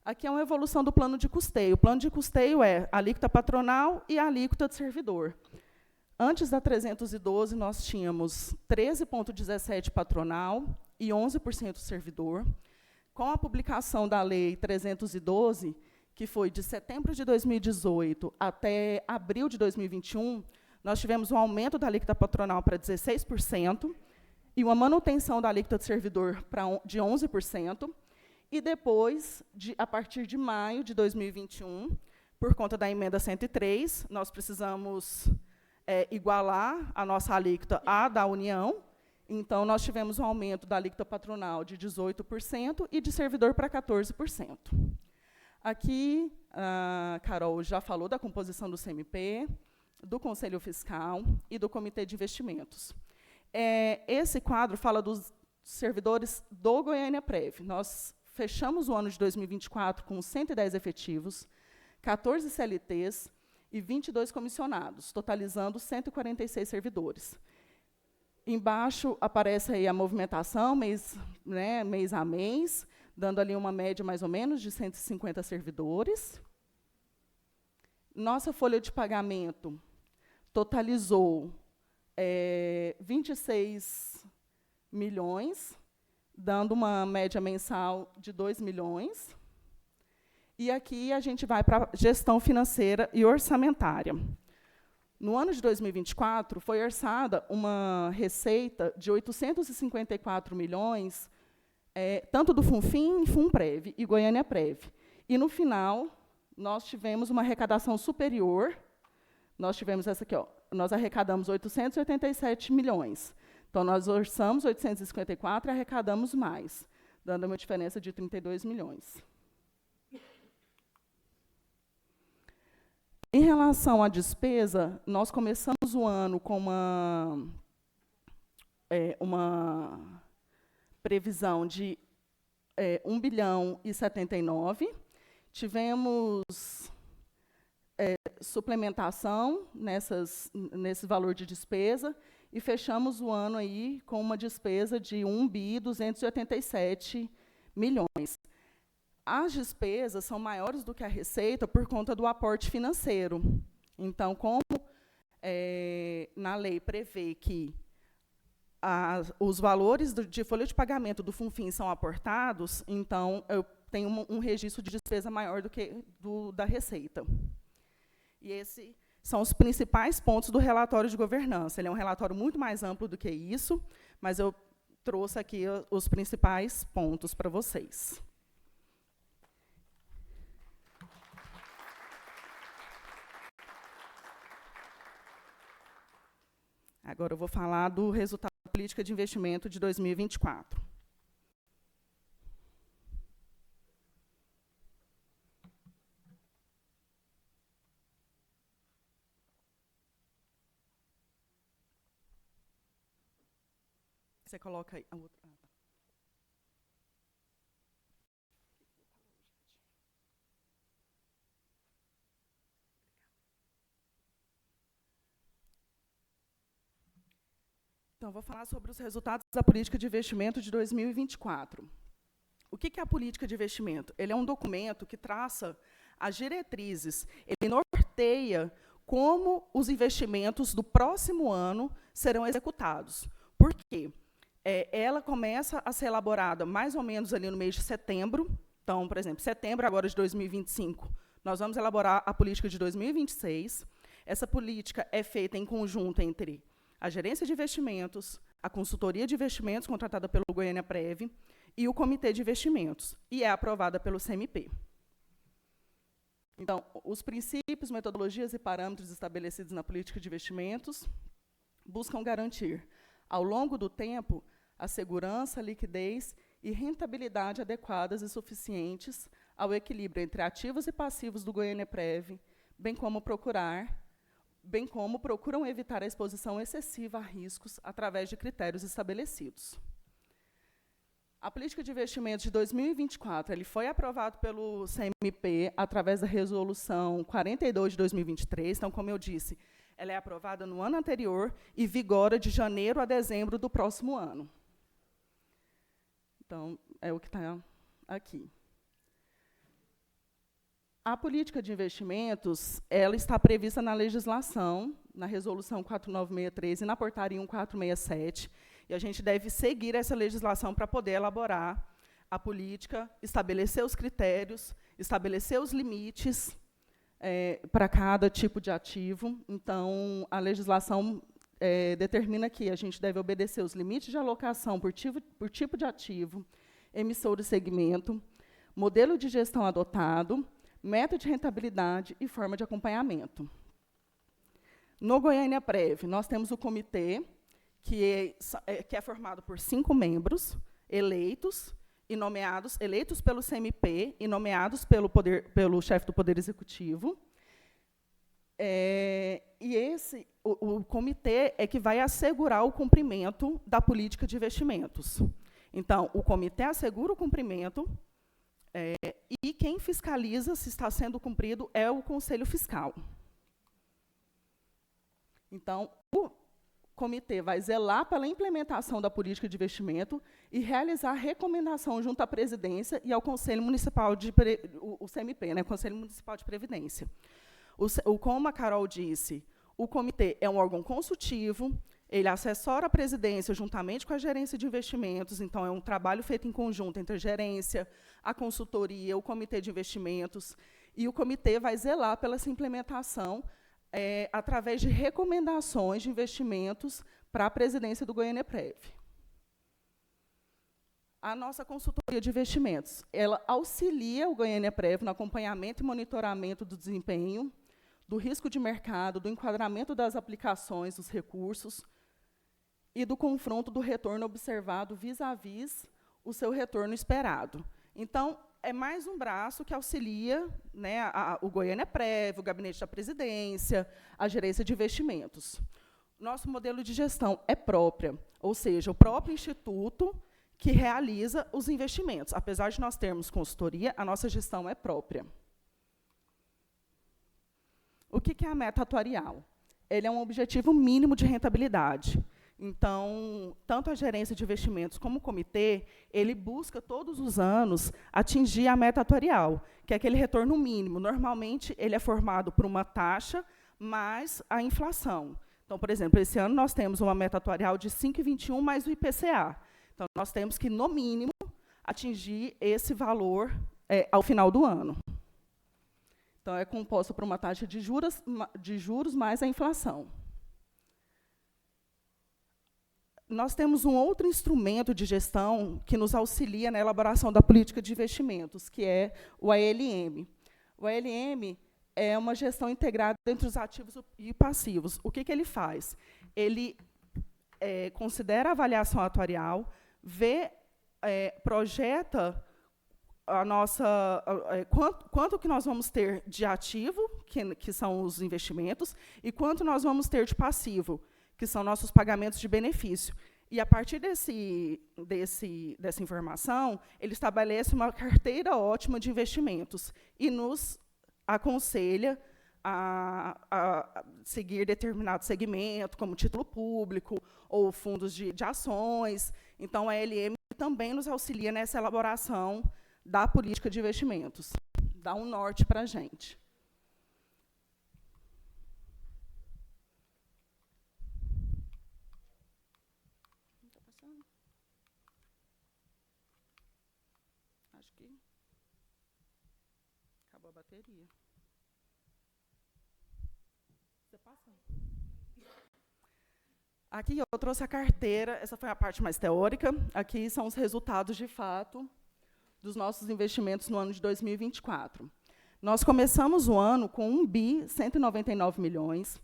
Aqui é uma evolução do plano de custeio. O plano de custeio é a alíquota patronal e a alíquota de servidor. Antes da 312, nós tínhamos 13,17% patronal e 11% servidor. Com a publicação da Lei 312, que foi de setembro de 2018 até abril de 2021, nós tivemos um aumento da alíquota patronal para 16%, e uma manutenção da alíquota de servidor de 11%, e depois, a partir de maio de 2021, por conta da emenda 103, nós precisamos igualar a nossa alíquota à da União, então nós tivemos um aumento da alíquota patronal de 18% e de servidor para 14%. Aqui, a Carol já falou da composição do CMP, do Conselho Fiscal e do Comitê de Investimentos. Esse quadro fala dos servidores do Goiânia Prev. Nós fechamos o ano de 2024 com 110 efetivos, 14 CLTs e 22 comissionados, totalizando 146 servidores. Embaixo aparece aí a movimentação mês a mês, dando ali uma média mais ou menos de 150 servidores. Nossa folha de pagamento totalizou 26 milhões, dando uma média mensal de 2 milhões. E aqui a gente vai para a gestão financeira e orçamentária. No ano de 2024, foi orçada uma receita de 854 milhões, tanto do Funfim, Funprev e Goiânia Prev. E, no final, nós tivemos uma arrecadação superior. Nós tivemos essa aqui, ó, nós arrecadamos 887 milhões. Então, nós orçamos 854 e arrecadamos mais, dando uma diferença de 32 milhões. Em relação à despesa, nós começamos o ano com uma previsão de 1 bilhão e 79. Tivemos suplementação nesse valor de despesa e fechamos o ano aí com uma despesa de 1 bi 287 milhões. As despesas são maiores do que a receita por conta do aporte financeiro. Então, como na lei prevê que os valores de folha de pagamento do Funfim são aportados, então, eu tenho um registro de despesa maior do que da receita. E esses são os principais pontos do relatório de governança. Ele é um relatório muito mais amplo do que isso, mas eu trouxe aqui os principais pontos para vocês. Agora eu vou falar do resultado da política de investimento de 2024. Você coloca aí a outra. Então, vou falar sobre os resultados da política de investimento de 2024. O que é a política de investimento? Ele é um documento que traça as diretrizes, ele norteia como os investimentos do próximo ano serão executados. Por quê? Ela começa a ser elaborada mais ou menos ali no mês de setembro. Então, por exemplo, setembro agora de 2025, nós vamos elaborar a política de 2026. Essa política é feita em conjunto entre a gerência de investimentos, a consultoria de investimentos contratada pelo Goiânia Prev e o comitê de investimentos, e é aprovada pelo CMP. Então, os princípios, metodologias e parâmetros estabelecidos na política de investimentos buscam garantir, ao longo do tempo, a segurança, liquidez e rentabilidade adequadas e suficientes ao equilíbrio entre ativos e passivos do Goiânia Prev, bem como procuram evitar a exposição excessiva a riscos através de critérios estabelecidos. A política de investimentos de 2024 ele foi aprovado pelo CMP através da resolução 42 de 2023. Então, como eu disse, ela é aprovada no ano anterior e vigora de janeiro a dezembro do próximo ano. Então, é o que está aqui. A política de investimentos ela está prevista na legislação, na resolução 4963 e na portaria 1467. E a gente deve seguir essa legislação para poder elaborar a política, estabelecer os critérios, estabelecer os limites para cada tipo de ativo. Então, a legislação determina que a gente deve obedecer os limites de alocação por tipo de ativo, emissor e segmento, modelo de gestão adotado, meta de rentabilidade e forma de acompanhamento. No Goiânia Prev, nós temos o comitê, que é formado por 5 membros, eleitos pelo CMP e nomeados pelo chefe do Poder Executivo. O comitê é que vai assegurar o cumprimento da política de investimentos. Então, o comitê assegura o cumprimento e quem fiscaliza se está sendo cumprido é o Conselho Fiscal. Então, o comitê vai zelar pela implementação da política de investimento e realizar recomendação junto à presidência e ao Conselho Municipal o CMP, né, Conselho Municipal de Previdência. Como a Carol disse, o comitê é um órgão consultivo, ele assessora a presidência juntamente com a gerência de investimentos, então é um trabalho feito em conjunto entre a gerência, a consultoria, o comitê de investimentos, e o comitê vai zelar pela essa implementação através de recomendações de investimentos para a presidência do Goiânia Prev. A nossa consultoria de investimentos, ela auxilia o Goiânia Prev no acompanhamento e monitoramento do desempenho, do risco de mercado, do enquadramento das aplicações, dos recursos, e do confronto do retorno observado vis-à-vis o seu retorno esperado. Então, é mais um braço que auxilia, né, o Goiânia Prev, o Gabinete da Presidência, a gerência de investimentos. Nosso modelo de gestão é própria, ou seja, o próprio instituto que realiza os investimentos. Apesar de nós termos consultoria, a nossa gestão é própria. O que é a meta atuarial? Ele é um objetivo mínimo de rentabilidade. Então, tanto a gerência de investimentos como o comitê, ele busca todos os anos atingir a meta atuarial, que é aquele retorno mínimo. Normalmente, ele é formado por uma taxa mais a inflação. Então, por exemplo, esse ano nós temos uma meta atuarial de 5,21 mais o IPCA. Então, nós temos que, no mínimo, atingir esse valor ao final do ano. Então, é composto por uma taxa de juros mais a inflação. Nós temos um outro instrumento de gestão que nos auxilia na elaboração da política de investimentos, que é o ALM. O ALM é uma gestão integrada entre os ativos e passivos. O que ele faz? Ele considera a avaliação atuarial, projeta a nossa quanto que nós vamos ter de ativo, que são os investimentos, e quanto nós vamos ter de passivo, que são nossos pagamentos de benefício. E, a partir dessa informação, ele estabelece uma carteira ótima de investimentos e nos aconselha a seguir determinado segmento, como título público ou fundos de ações. Então, a LM também nos auxilia nessa elaboração da política de investimentos, dá um norte para a gente. Acho que acabou a bateria. Você passa? Aqui eu trouxe a carteira, essa foi a parte mais teórica. Aqui são os resultados, de fato, dos nossos investimentos no ano de 2024. Nós começamos o ano com 1.199 milhões,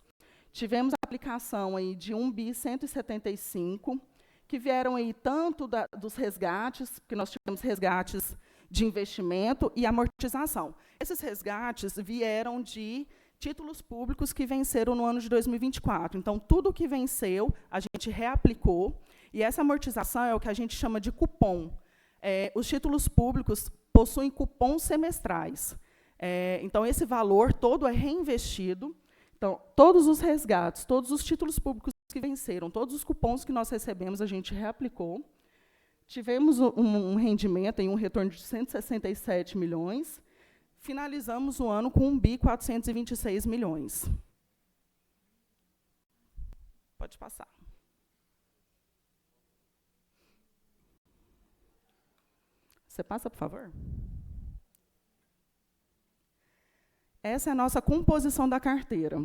tivemos a aplicação aí de 1.175, que vieram aí tanto dos resgates, porque nós tivemos resgates de investimento e amortização. Esses resgates vieram de títulos públicos que venceram no ano de 2024. Então, tudo que venceu, a gente reaplicou, e essa amortização é o que a gente chama de cupom. Os títulos públicos possuem cupons semestrais. Então, esse valor todo é reinvestido. Então, todos os resgates, todos os títulos públicos que venceram, todos os cupons que nós recebemos, a gente reaplicou. Tivemos um rendimento, um retorno de 167 milhões. Finalizamos o ano com 1.426 milhões. Pode passar. Você passa, por favor? Essa é a nossa composição da carteira.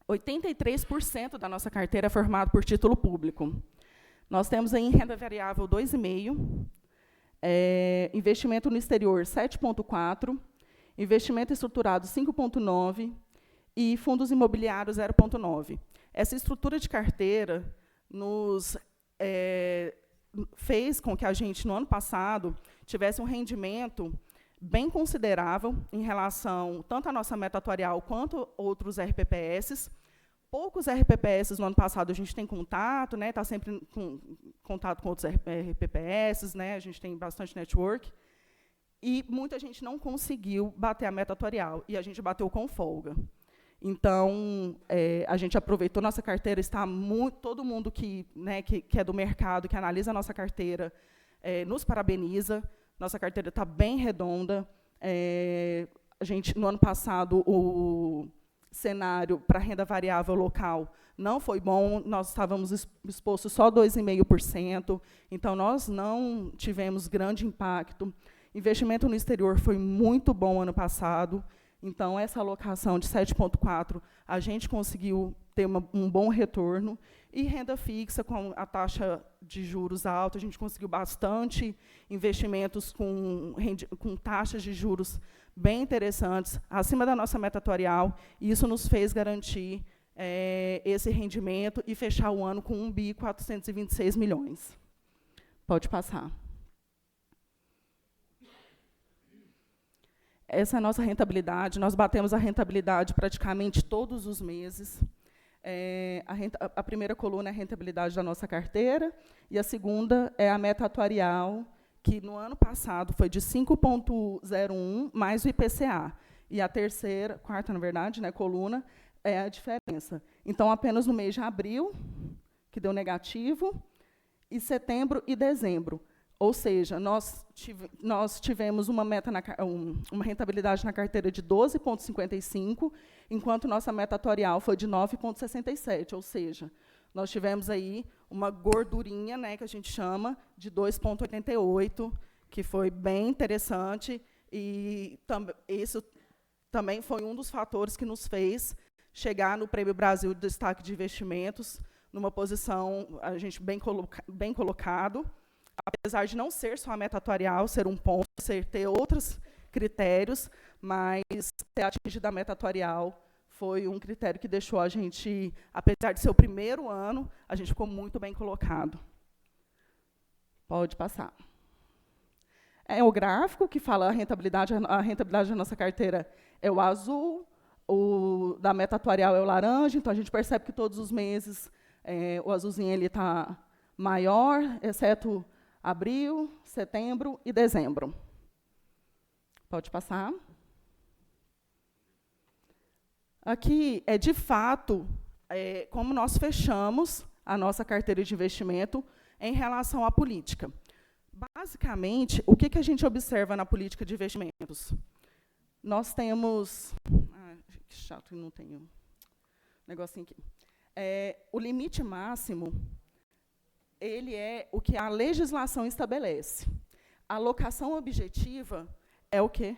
83% da nossa carteira é formada por título público. Nós temos aí em renda variável 2,5%, investimento no exterior 7,4%, investimento estruturado 5,9% e fundos imobiliários 0,9%. Essa estrutura de carteira nos fez com que a gente, no ano passado, tivesse um rendimento bem considerável em relação tanto à nossa meta atuarial quanto outros RPPS. Poucos RPPS no ano passado a gente tem contato, né? Está sempre com contato com outros RPPS, né? A gente tem bastante network. E muita gente não conseguiu bater a meta atuarial, e a gente bateu com folga. Então, a gente aproveitou nossa carteira, está todo mundo que é do mercado, que analisa a nossa carteira, nos parabeniza. Nossa carteira está bem redonda. A gente, no ano passado, o cenário para renda variável local não foi bom, nós estávamos expostos só 2,5%, então nós não tivemos grande impacto. Investimento no exterior foi muito bom ano passado, então essa alocação de 7,4%, a gente conseguiu ter um bom retorno, e renda fixa, com a taxa de juros alta, a gente conseguiu bastante investimentos com taxas de juros bem interessantes, acima da nossa meta atuarial, e isso nos fez garantir esse rendimento e fechar o ano com 1.426 milhões. Pode passar. Essa é a nossa rentabilidade. Nós batemos a rentabilidade praticamente todos os meses. A primeira coluna é a rentabilidade da nossa carteira, e a segunda é a meta atuarial, que no ano passado foi de 5,01 mais o IPCA. E a quarta, na verdade, né, coluna, é a diferença. Então, apenas no mês de abril, que deu negativo, e setembro e dezembro. Ou seja, nós tivemos uma rentabilidade na carteira de 12,55, enquanto nossa meta atuarial foi de 9,67. Ou seja, nós tivemos aí uma gordurinha, né, que a gente chama, de 2,88, que foi bem interessante, e isso também foi um dos fatores que nos fez chegar no Prêmio Brasil de Destaque de Investimentos, numa posição, a gente bem colocado, apesar de não ser só a meta atuarial, ser um ponto, ter outros critérios, mas ter atingido a meta atuarial foi um critério que deixou a gente, apesar de ser o primeiro ano, a gente ficou muito bem colocado. Pode passar. É o gráfico que fala a rentabilidade da nossa carteira é o azul, o da meta atuarial é o laranja, então a gente percebe que todos os meses o azulzinho está maior, exceto abril, setembro e dezembro. Pode passar. Aqui é, de fato, como nós fechamos a nossa carteira de investimento em relação à política. Basicamente, o que a gente observa na política de investimentos? Nós temos... que chato, não tenho um negocinho aqui. O limite máximo, ele é o que a legislação estabelece. A alocação objetiva é o quê?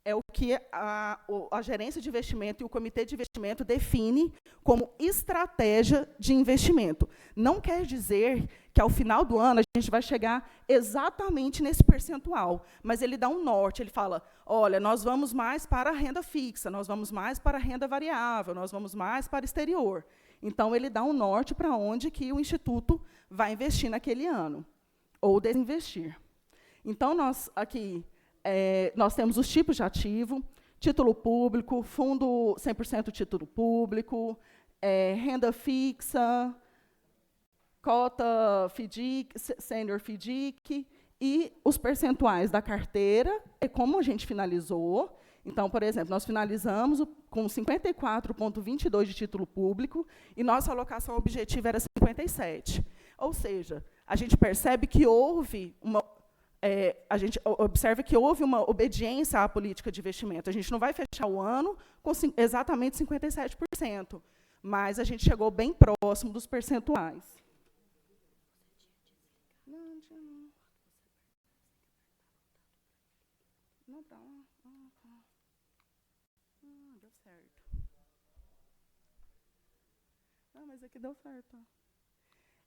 É o que a gerência de investimento e o comitê de investimento define como estratégia de investimento. Não quer dizer que, ao final do ano, a gente vai chegar exatamente nesse percentual, mas ele dá um norte, ele fala, olha, nós vamos mais para a renda fixa, nós vamos mais para a renda variável, nós vamos mais para o exterior. Então, ele dá um norte para onde que o Instituto vai investir naquele ano, ou desinvestir. Então, nós temos os tipos de ativo, título público, fundo 100% título público, renda fixa, cota FDIC, sênior FDIC, e os percentuais da carteira, e como a gente finalizou. Então, por exemplo, nós finalizamos com 54,22% de título público, e nossa alocação objetiva era 57%. Ou seja, a gente percebe que houve uma... a gente observa que houve uma obediência à política de investimento. A gente não vai fechar o ano com exatamente 57%, mas a gente chegou bem próximo dos percentuais. Não, tá lá. Deu certo. Não, mas aqui deu certo.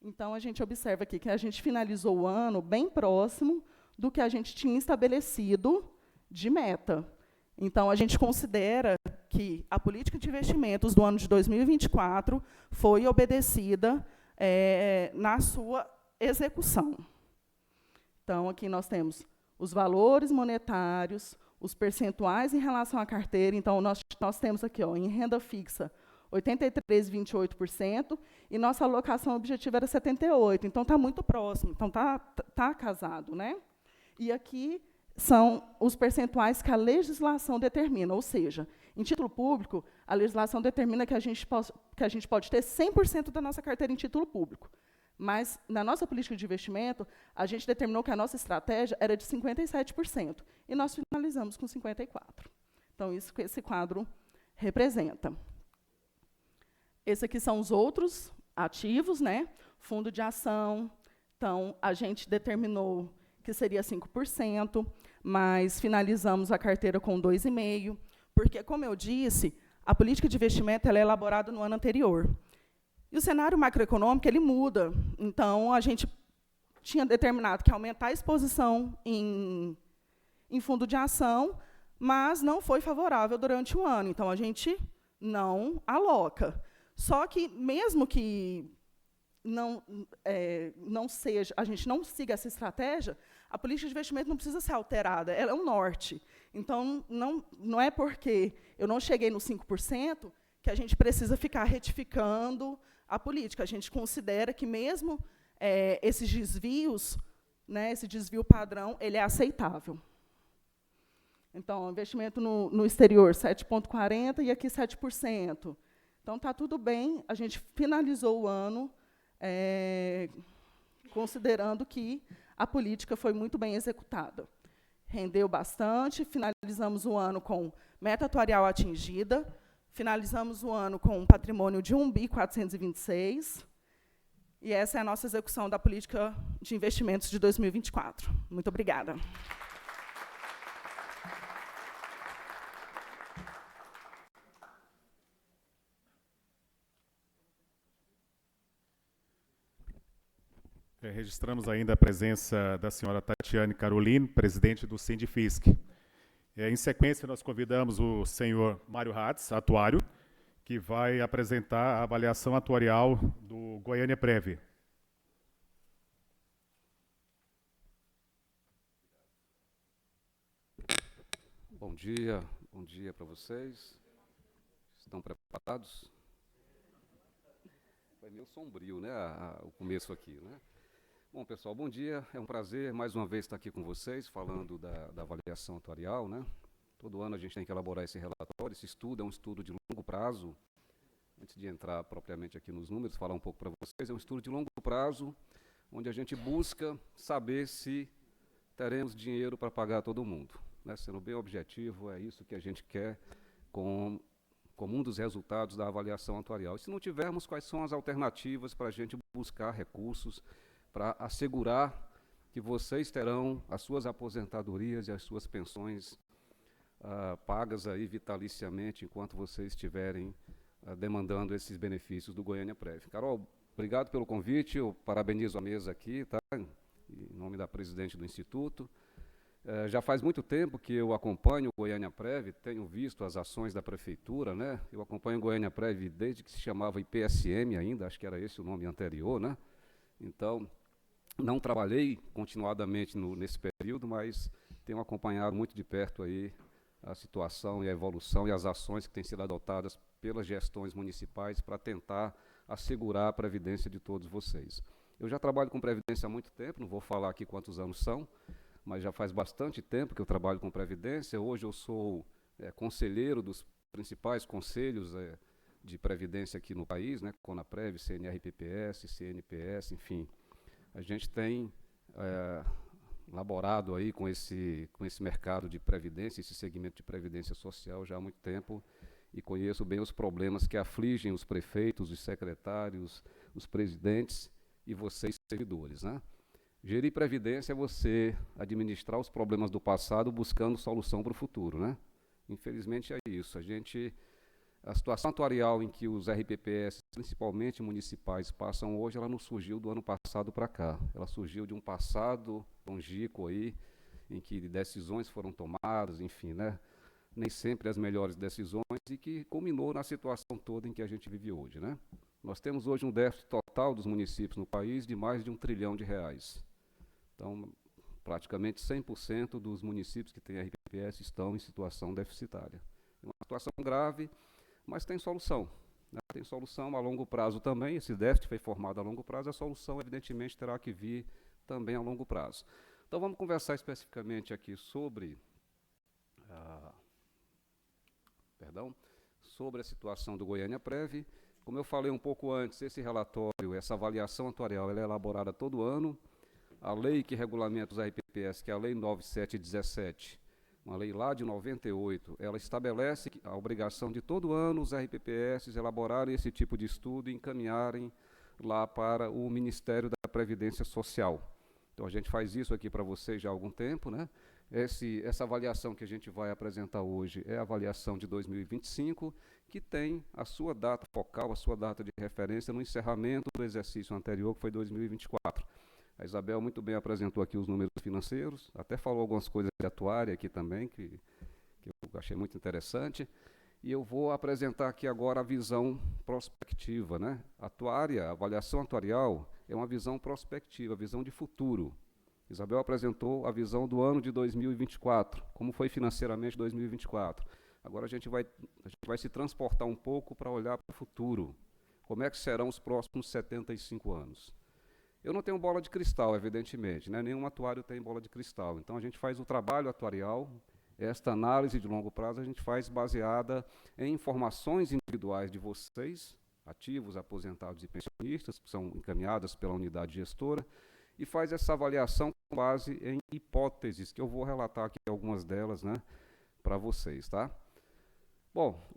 Então, a gente observa aqui que a gente finalizou o ano bem próximo do que a gente tinha estabelecido de meta. Então, a gente considera que a política de investimentos do ano de 2024 foi obedecida na sua execução. Então, aqui nós temos os valores monetários, os percentuais em relação à carteira. Então, nós temos aqui, em renda fixa, 83,28%, e nossa alocação objetiva era 78%. Então, está muito próximo, então tá casado, né? E aqui são os percentuais que a legislação determina, ou seja, em título público, a legislação determina que a gente pode ter 100% da nossa carteira em título público. Mas, na nossa política de investimento, a gente determinou que a nossa estratégia era de 57%, e nós finalizamos com 54%. Então, isso que esse quadro representa. Esses aqui são os outros ativos, né? Fundo de ação. Então, a gente determinou que seria 5%, mas finalizamos a carteira com 2,5%, porque, como eu disse, a política de investimento ela é elaborada no ano anterior. E o cenário macroeconômico ele muda. Então, a gente tinha determinado que aumentar a exposição em fundo de ação, mas não foi favorável durante o ano. Então, a gente não aloca. Só que, mesmo que a gente não siga essa estratégia, a política de investimento não precisa ser alterada, ela é um norte. Então, não é porque eu não cheguei no 5% que a gente precisa ficar retificando a política. A gente considera que, mesmo esses desvios, né, esse desvio padrão, ele é aceitável. Então, investimento no exterior, 7,40%, e aqui 7%. Então, está tudo bem, a gente finalizou o ano considerando que a política foi muito bem executada. Rendeu bastante, finalizamos o ano com meta atuarial atingida, finalizamos o ano com um patrimônio de 1.426 bi, e essa é a nossa execução da política de investimentos de 2024. Muito obrigada. Registramos ainda a presença da senhora Tatiane Caroline, presidente do Sindifisc. Em sequência, nós convidamos o senhor Mário Hatz, atuário, que vai apresentar a avaliação atuarial do Goiânia Prev. Bom dia para vocês. Estão preparados? Foi meio sombrio, né, o começo aqui, né? Bom, pessoal, bom dia. É um prazer, mais uma vez, estar aqui com vocês, falando da avaliação atuarial, né? Todo ano a gente tem que elaborar esse relatório. Esse estudo é um estudo de longo prazo. Antes de entrar propriamente aqui nos números, falar um pouco para vocês, é um estudo de longo prazo, onde a gente busca saber se teremos dinheiro para pagar todo mundo. Né? Sendo bem objetivo, é isso que a gente quer como um dos resultados da avaliação atuarial. E se não tivermos, quais são as alternativas para a gente buscar recursos para assegurar que vocês terão as suas aposentadorias e as suas pensões pagas aí vitaliciamente enquanto vocês estiverem demandando esses benefícios do Goiânia Prev. Carol, obrigado pelo convite, eu parabenizo a mesa aqui, tá? Em nome da presidente do Instituto. Já faz muito tempo que eu acompanho o Goiânia Prev, tenho visto as ações da Prefeitura, né? Eu acompanho o Goiânia Prev desde que se chamava IPSM ainda, acho que era esse o nome anterior, né? Então, não trabalhei continuadamente nesse período, mas tenho acompanhado muito de perto aí a situação e a evolução e as ações que têm sido adotadas pelas gestões municipais para tentar assegurar a previdência de todos vocês. Eu já trabalho com previdência há muito tempo, não vou falar aqui quantos anos são, mas já faz bastante tempo que eu trabalho com previdência. Hoje eu sou conselheiro dos principais conselhos de previdência aqui no país, né, Conaprev, CNRPPS, CNPS, enfim. A gente tem laborado aí com esse mercado de previdência, esse segmento de previdência social já há muito tempo, e conheço bem os problemas que afligem os prefeitos, os secretários, os presidentes e vocês, servidores, né? Gerir previdência é você administrar os problemas do passado buscando solução para o futuro, né? Infelizmente é isso. A situação atuarial em que os RPPS, principalmente municipais, passam hoje, ela não surgiu do ano passado para cá. Ela surgiu de um passado longínquo aí, em que decisões foram tomadas, enfim, né? Nem sempre as melhores decisões, e que culminou na situação toda em que a gente vive hoje, né? Nós temos hoje um déficit total dos municípios no país de mais de R$1 trilhão. Então, praticamente 100% dos municípios que têm RPPS estão em situação deficitária. É uma situação grave, mas tem solução, né? Tem solução a longo prazo também. Esse déficit foi formado a longo prazo, a solução, evidentemente, terá que vir também a longo prazo. Então, vamos conversar especificamente aqui sobre a situação do Goiânia Prev. Como eu falei um pouco antes, esse relatório, essa avaliação atuarial, ela é elaborada todo ano. A lei que regulamenta os RPPS, que é a Lei 9717, uma lei lá de 98, ela estabelece a obrigação de todo ano os RPPS elaborarem esse tipo de estudo e encaminharem lá para o Ministério da Previdência Social. Então, a gente faz isso aqui para vocês já há algum tempo, né? Essa avaliação que a gente vai apresentar hoje é a avaliação de 2025, que tem a sua data focal, a sua data de referência no encerramento do exercício anterior, que foi 2024. A Isabel muito bem apresentou aqui os números financeiros, até falou algumas coisas de atuária aqui também, que eu achei muito interessante. E eu vou apresentar aqui agora a visão prospectiva, né? A avaliação atuarial é uma visão prospectiva, a visão de futuro. Isabel apresentou a visão do ano de 2024, como foi financeiramente 2024. Agora a gente vai se transportar um pouco para olhar para o futuro. Como é que serão os próximos 75 anos? Eu não tenho bola de cristal, evidentemente, né? Nenhum atuário tem bola de cristal. Então, a gente faz o trabalho atuarial, esta análise de longo prazo, a gente faz baseada em informações individuais de vocês, ativos, aposentados e pensionistas, que são encaminhadas pela unidade gestora, e faz essa avaliação com base em hipóteses, que eu vou relatar aqui algumas delas, né, para vocês, tá? Bom,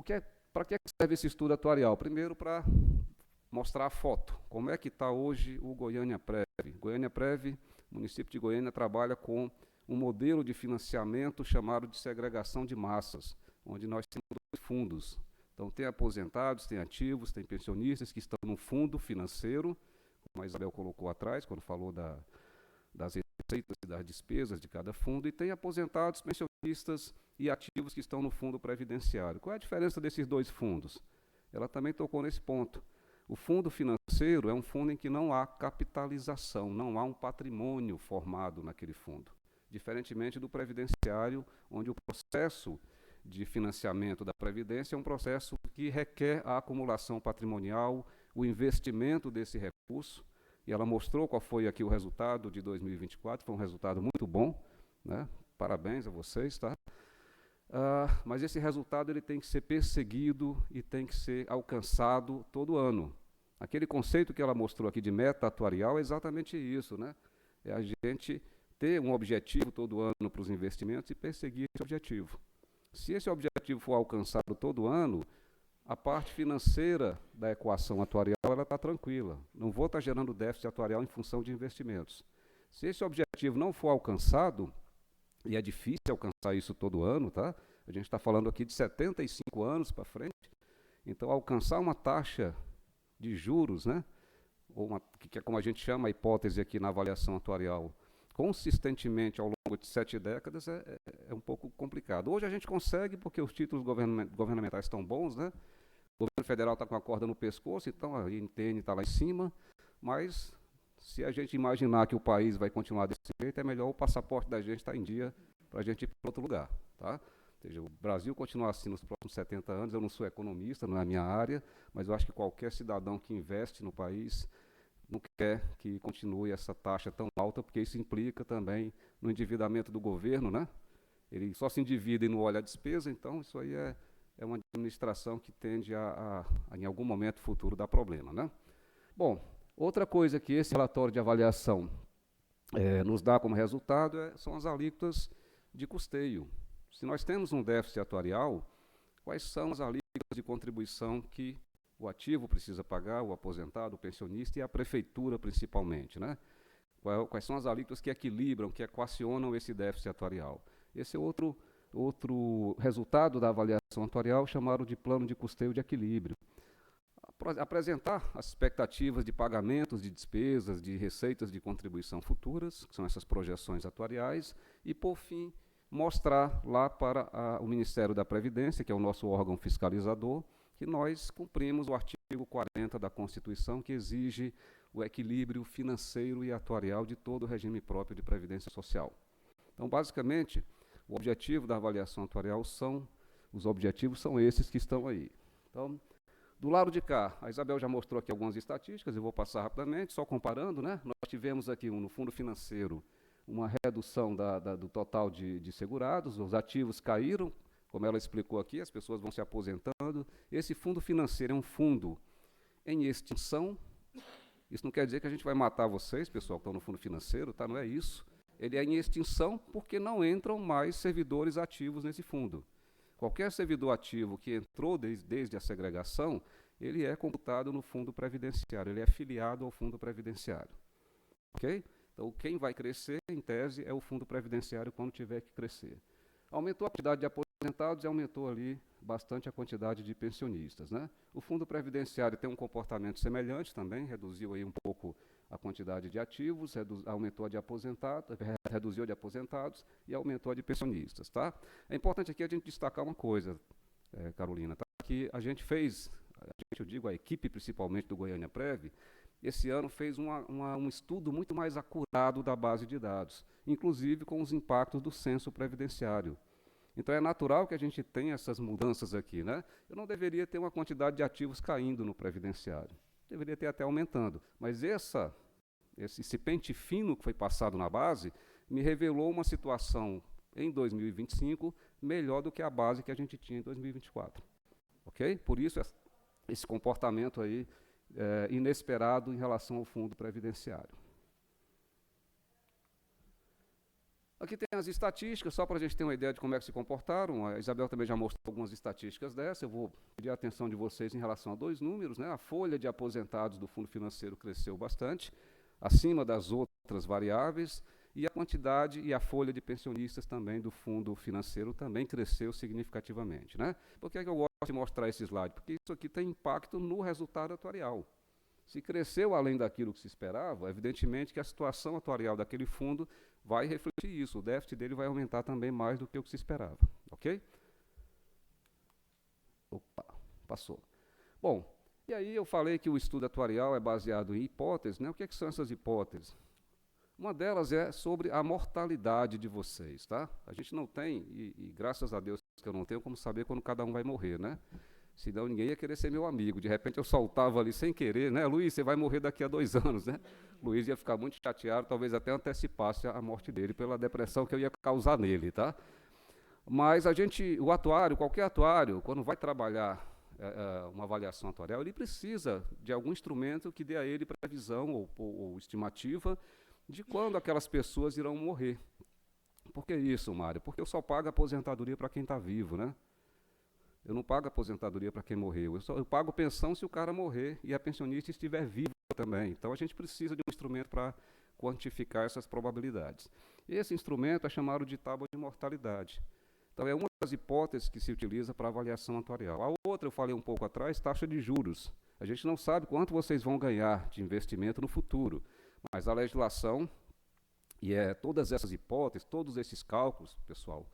para que serve esse estudo atuarial? Primeiro, para mostrar a foto. Como é que está hoje o Goiânia Prev? Goiânia Prev, o município de Goiânia trabalha com um modelo de financiamento chamado de segregação de massas, onde nós temos dois fundos. Então, tem aposentados, tem ativos, tem pensionistas que estão no fundo financeiro, como a Isabel colocou atrás, quando falou das receitas e das despesas de cada fundo, e tem aposentados, pensionistas e ativos que estão no fundo previdenciário. Qual é a diferença desses dois fundos? Ela também tocou nesse ponto. O fundo financeiro é um fundo em que não há capitalização, não há um patrimônio formado naquele fundo. Diferentemente do previdenciário, onde o processo de financiamento da Previdência é um processo que requer a acumulação patrimonial, o investimento desse recurso, e ela mostrou qual foi aqui o resultado de 2024, foi um resultado muito bom, né? Parabéns a vocês, tá? mas esse resultado ele tem que ser perseguido e tem que ser alcançado todo ano. Aquele conceito que ela mostrou aqui de meta atuarial é exatamente isso, né? É a gente ter um objetivo todo ano para os investimentos e perseguir esse objetivo. Se esse objetivo for alcançado todo ano, a parte financeira da equação atuarial está tranquila. Não vou estar gerando déficit atuarial em função de investimentos. Se esse objetivo não for alcançado, e é difícil alcançar isso todo ano, tá? A gente está falando aqui de 75 anos para frente, então alcançar uma taxa de juros, né? Ou que é como a gente chama a hipótese aqui na avaliação atuarial, consistentemente ao longo de 7 décadas é um pouco complicado. Hoje a gente consegue porque os títulos governamentais estão bons, né? O governo federal está com a corda no pescoço, então a INTN está lá em cima, mas se a gente imaginar que o país vai continuar desse jeito, é melhor o passaporte da gente estar em dia para a gente ir para outro lugar, tá? Ou seja, o Brasil continuar assim nos próximos 70 anos, eu não sou economista, não é a minha área, mas eu acho que qualquer cidadão que investe no país não quer que continue essa taxa tão alta, porque isso implica também no endividamento do governo, né? Ele só se endivida e não olha a despesa, então isso aí é uma administração que tende a, em algum momento futuro, dar problema, né? Bom, outra coisa que esse relatório de avaliação nos dá como resultado são as alíquotas de custeio. Se nós temos um déficit atuarial, quais são as alíquotas de contribuição que o ativo precisa pagar, o aposentado, o pensionista e a prefeitura principalmente, né? Quais são as alíquotas que equilibram, que equacionam esse déficit atuarial? Esse é outro resultado da avaliação atuarial, chamado de plano de custeio de equilíbrio. Apresentar as expectativas de pagamentos, de despesas, de receitas de contribuição futuras, que são essas projeções atuariais, e, por fim, mostrar lá para o Ministério da Previdência, que é o nosso órgão fiscalizador, que nós cumprimos o artigo 40 da Constituição, que exige o equilíbrio financeiro e atuarial de todo o regime próprio de previdência social. Então, basicamente, o objetivo da avaliação atuarial os objetivos são esses que estão aí. Então, do lado de cá, a Isabel já mostrou aqui algumas estatísticas, eu vou passar rapidamente, só comparando, né? Nós tivemos aqui no fundo financeiro uma redução do total de segurados, os ativos caíram, como ela explicou aqui, as pessoas vão se aposentando. Esse fundo financeiro é um fundo em extinção. Isso não quer dizer que a gente vai matar vocês, pessoal, que estão no fundo financeiro, tá? Não é isso. Ele é em extinção porque não entram mais servidores ativos nesse fundo. Qualquer servidor ativo que entrou desde a segregação, ele é computado no fundo previdenciário, ele é filiado ao fundo previdenciário. Ok? Então, quem vai crescer, em tese, é o fundo previdenciário quando tiver que crescer. Aumentou a quantidade de aposentados e aumentou ali bastante a quantidade de pensionistas, né? O fundo previdenciário tem um comportamento semelhante também, reduziu aí um pouco a quantidade de ativos, aumentou a de aposentados, reduziu a de aposentados e aumentou a de pensionistas, tá? É importante aqui a gente destacar uma coisa, Carolina, tá? Que a gente fez, eu digo a equipe principalmente do Goiânia Prev, esse ano fez um estudo muito mais acurado da base de dados, inclusive com os impactos do censo previdenciário. Então, é natural que a gente tenha essas mudanças aqui, né? Eu não deveria ter uma quantidade de ativos caindo no previdenciário. Deveria ter até aumentando. Mas esse pente fino que foi passado na base me revelou uma situação em 2025 melhor do que a base que a gente tinha em 2024. Ok? Por isso, esse comportamento aí inesperado em relação ao fundo previdenciário. Aqui tem as estatísticas, só para a gente ter uma ideia de como é que se comportaram. A Isabel também já mostrou algumas estatísticas dessas. Eu vou pedir a atenção de vocês em relação a 2 números, né? A folha de aposentados do fundo financeiro cresceu bastante, acima das outras variáveis, e a quantidade e a folha de pensionistas também do fundo financeiro também cresceu significativamente, né? Por que é que eu gosto de mostrar esse slide? Porque isso aqui tem impacto no resultado atuarial. Se cresceu além daquilo que se esperava, evidentemente que a situação atuarial daquele fundo vai refletir isso. O déficit dele vai aumentar também mais do que o que se esperava. Ok? Opa, passou. Bom, e aí eu falei que o estudo atuarial é baseado em hipóteses, né? O que são essas hipóteses? Uma delas é sobre a mortalidade de vocês, tá? A gente não tem, e graças a Deus que eu não tenho como saber quando cada um vai morrer, né? Senão ninguém ia querer ser meu amigo. De repente eu soltava ali sem querer, né? Luiz, você vai morrer daqui a 2 anos, né? Luiz ia ficar muito chateado, talvez até antecipasse a morte dele pela depressão que eu ia causar nele, tá? Mas o atuário, qualquer atuário, quando vai trabalhar uma avaliação atuarial, ele precisa de algum instrumento que dê a ele previsão ou estimativa de quando aquelas pessoas irão morrer. Por que isso, Mário? Porque eu só pago aposentadoria para quem está vivo, né? Eu não pago aposentadoria para quem morreu. Eu pago pensão se o cara morrer e a pensionista estiver viva também. Então, a gente precisa de um instrumento para quantificar essas probabilidades. Esse instrumento é chamado de tábua de mortalidade. Então, é uma das hipóteses que se utiliza para avaliação atuarial. A outra, eu falei um pouco atrás, taxa de juros. A gente não sabe quanto vocês vão ganhar de investimento no futuro, mas a legislação, e todas essas hipóteses, todos esses cálculos, pessoal,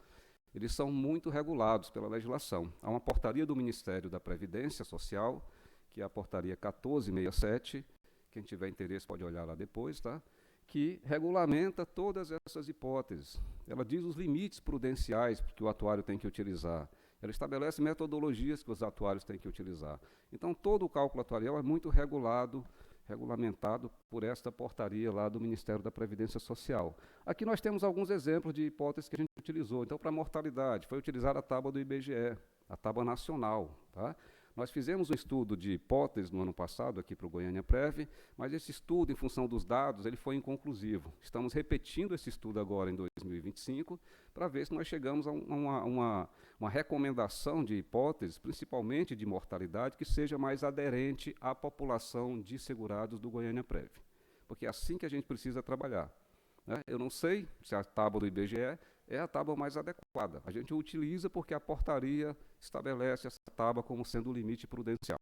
eles são muito regulados pela legislação. Há uma portaria do Ministério da Previdência Social, que é a portaria 1467, quem tiver interesse pode olhar lá depois, tá? Que regulamenta todas essas hipóteses. Ela diz os limites prudenciais que o atuário tem que utilizar. Ela estabelece metodologias que os atuários têm que utilizar. Então, todo o cálculo atuarial é muito regulamentado por esta portaria lá do Ministério da Previdência Social. Aqui nós temos alguns exemplos de hipóteses que a gente utilizou. Então, para a mortalidade, foi utilizada a tábua do IBGE, a tábua nacional, tá? Nós fizemos um estudo de hipóteses no ano passado aqui para o Goiânia Prev, mas esse estudo, em função dos dados, ele foi inconclusivo. Estamos repetindo esse estudo agora em 2025 para ver se nós chegamos a uma recomendação de hipóteses, principalmente de mortalidade, que seja mais aderente à população de segurados do Goiânia Prev. Porque é assim que a gente precisa trabalhar, né? Eu não sei se a tábua do IBGE é a tábua mais adequada. A gente utiliza porque a portaria estabelece essa tábua como sendo o limite prudencial.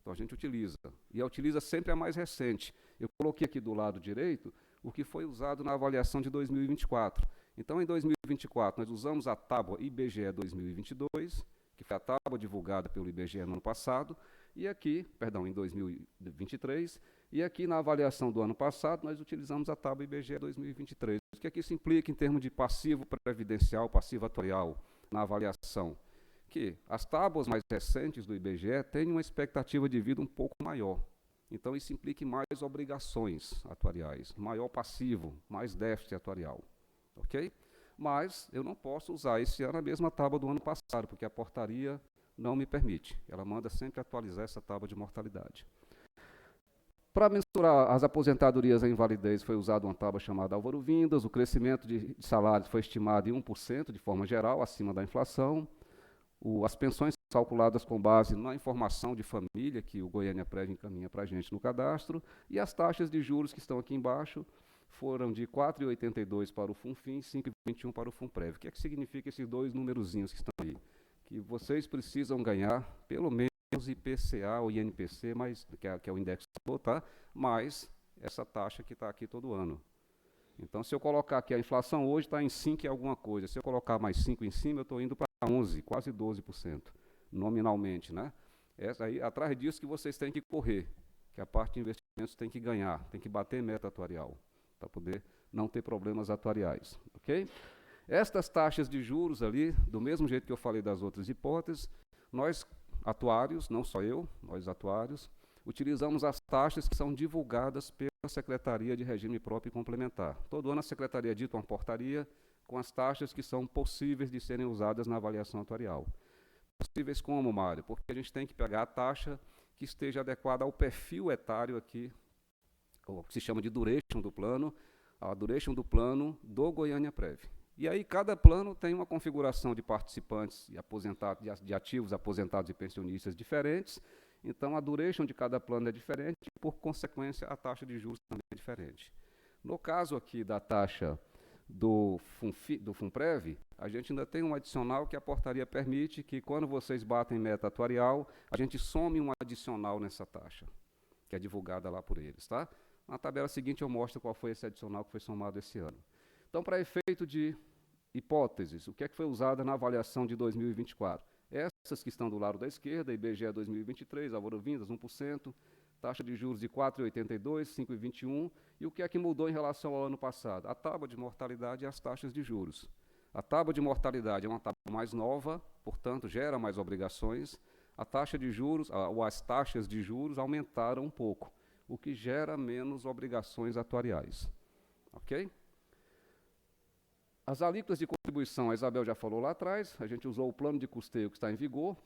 Então, a gente utiliza. E utiliza sempre a mais recente. Eu coloquei aqui do lado direito o que foi usado na avaliação de 2024. Então, em 2024, nós usamos a tábua IBGE 2022, que foi a tábua divulgada pelo IBGE no ano passado, e aqui, perdão, em 2023, e aqui na avaliação do ano passado, nós utilizamos a tábua IBGE 2023. O que isso implica em termos de passivo previdencial, passivo atuarial, na avaliação? Que as tábuas mais recentes do IBGE têm uma expectativa de vida um pouco maior. Então, isso implica em mais obrigações atuariais, maior passivo, mais déficit atuarial. Ok? Mas eu não posso usar esse ano a mesma tábua do ano passado, porque a portaria não me permite. Ela manda sempre atualizar essa tábua de mortalidade. Para mensurar as aposentadorias em invalidez, foi usada uma tábua chamada Álvaro Vindas. O crescimento de salários foi estimado em 1%, de forma geral, acima da inflação. As pensões calculadas com base na informação de família, que o Goiânia Prev encaminha para a gente no cadastro. E as taxas de juros que estão aqui embaixo foram de 4,82 para o FUNFIN e 5,21 para o FUNPREV. O que é que significa esses dois numerozinhos que estão aí? Que vocês precisam ganhar, pelo menos, IPCA ou INPC, que é o indexador, tá? Mais essa taxa que está aqui todo ano. Então, se eu colocar aqui, a inflação hoje está em 5 e alguma coisa. Se eu colocar mais 5 em cima, eu estou indo para 11, quase 12%, nominalmente, né? Aí, atrás disso que vocês têm que correr, que a parte de investimentos tem que ganhar, tem que bater meta atuarial, para poder não ter problemas atuariais, ok? Estas taxas de juros ali, do mesmo jeito que eu falei das outras hipóteses, nós atuários, não só eu, nós atuários, utilizamos as taxas que são divulgadas pela Secretaria de Regime Próprio e Complementar. Todo ano a Secretaria edita uma portaria com as taxas que são possíveis de serem usadas na avaliação atuarial. Possíveis como, Mário? Porque a gente tem que pegar a taxa que esteja adequada ao perfil etário aqui, o que se chama de duration do plano, a duration do plano do Goiânia Prev. E aí cada plano tem uma configuração de participantes e aposentados, de ativos, aposentados e pensionistas diferentes. Então, a duration de cada plano é diferente e, por consequência, a taxa de juros também é diferente. No caso aqui da taxa do FUNPREV, a gente ainda tem um adicional que a portaria permite que, quando vocês batem meta atuarial, a gente some um adicional nessa taxa, que é divulgada lá por eles, tá? Na tabela seguinte eu mostro qual foi esse adicional que foi somado esse ano. Então, para efeito de hipóteses, o que é que foi usado na avaliação de 2024? Essas que estão do lado da esquerda, IBGE 2023, Álvaro Vindas, 1%, taxa de juros de 4,82, 5,21, e o que é que mudou em relação ao ano passado? A tábua de mortalidade e as taxas de juros. A tábua de mortalidade é uma tábua mais nova, portanto, gera mais obrigações. A taxa de juros, ou as taxas de juros aumentaram um pouco, o que gera menos obrigações atuariais. Ok? As alíquotas de contribuição, a Isabel já falou lá atrás, a gente usou o plano de custeio que está em vigor,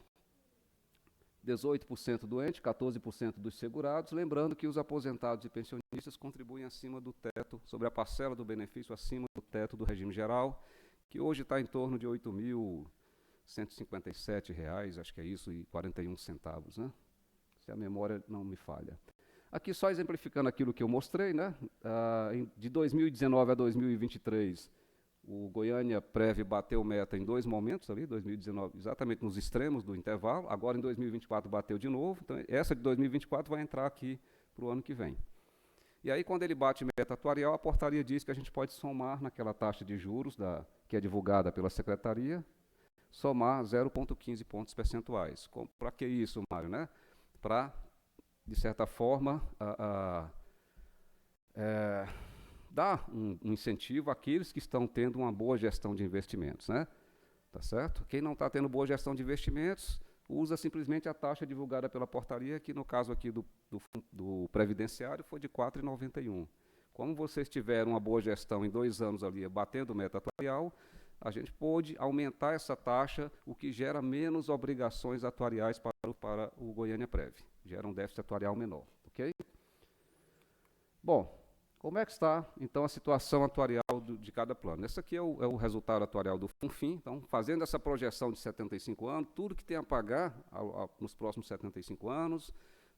18% do ente, 14% dos segurados, lembrando que os aposentados e pensionistas contribuem acima do teto, sobre a parcela do benefício acima do teto do regime geral, que hoje está em torno de R$ 8.157, acho que é isso, e 41 centavos, né? Se a memória não me falha. Aqui só exemplificando aquilo que eu mostrei, né? De 2019 a 2023, o Goiânia Prev bateu meta em 2 momentos ali, 2019, exatamente nos extremos do intervalo, agora em 2024 bateu de novo, então essa de 2024 vai entrar aqui para o ano que vem. E aí, quando ele bate meta atuarial, a portaria diz que a gente pode somar naquela taxa de juros que é divulgada pela Secretaria, somar 0,15 pontos percentuais. Para que isso, Mário? Né? Para, de certa forma, dar um incentivo àqueles que estão tendo uma boa gestão de investimentos, né? Tá certo? Quem não está tendo boa gestão de investimentos, usa simplesmente a taxa divulgada pela portaria, que no caso aqui do previdenciário foi de 4,91. Como vocês tiveram uma boa gestão em 2 anos ali, batendo meta atuarial, a gente pôde aumentar essa taxa, o que gera menos obrigações atuariais para o Goiânia Prev. Gera um déficit atuarial menor, ok? Bom, como é que está, então, a situação atuarial de cada plano? Esse aqui é o resultado atuarial do FUNFIM. Então, fazendo essa projeção de 75 anos, tudo que tem a pagar nos próximos 75 anos,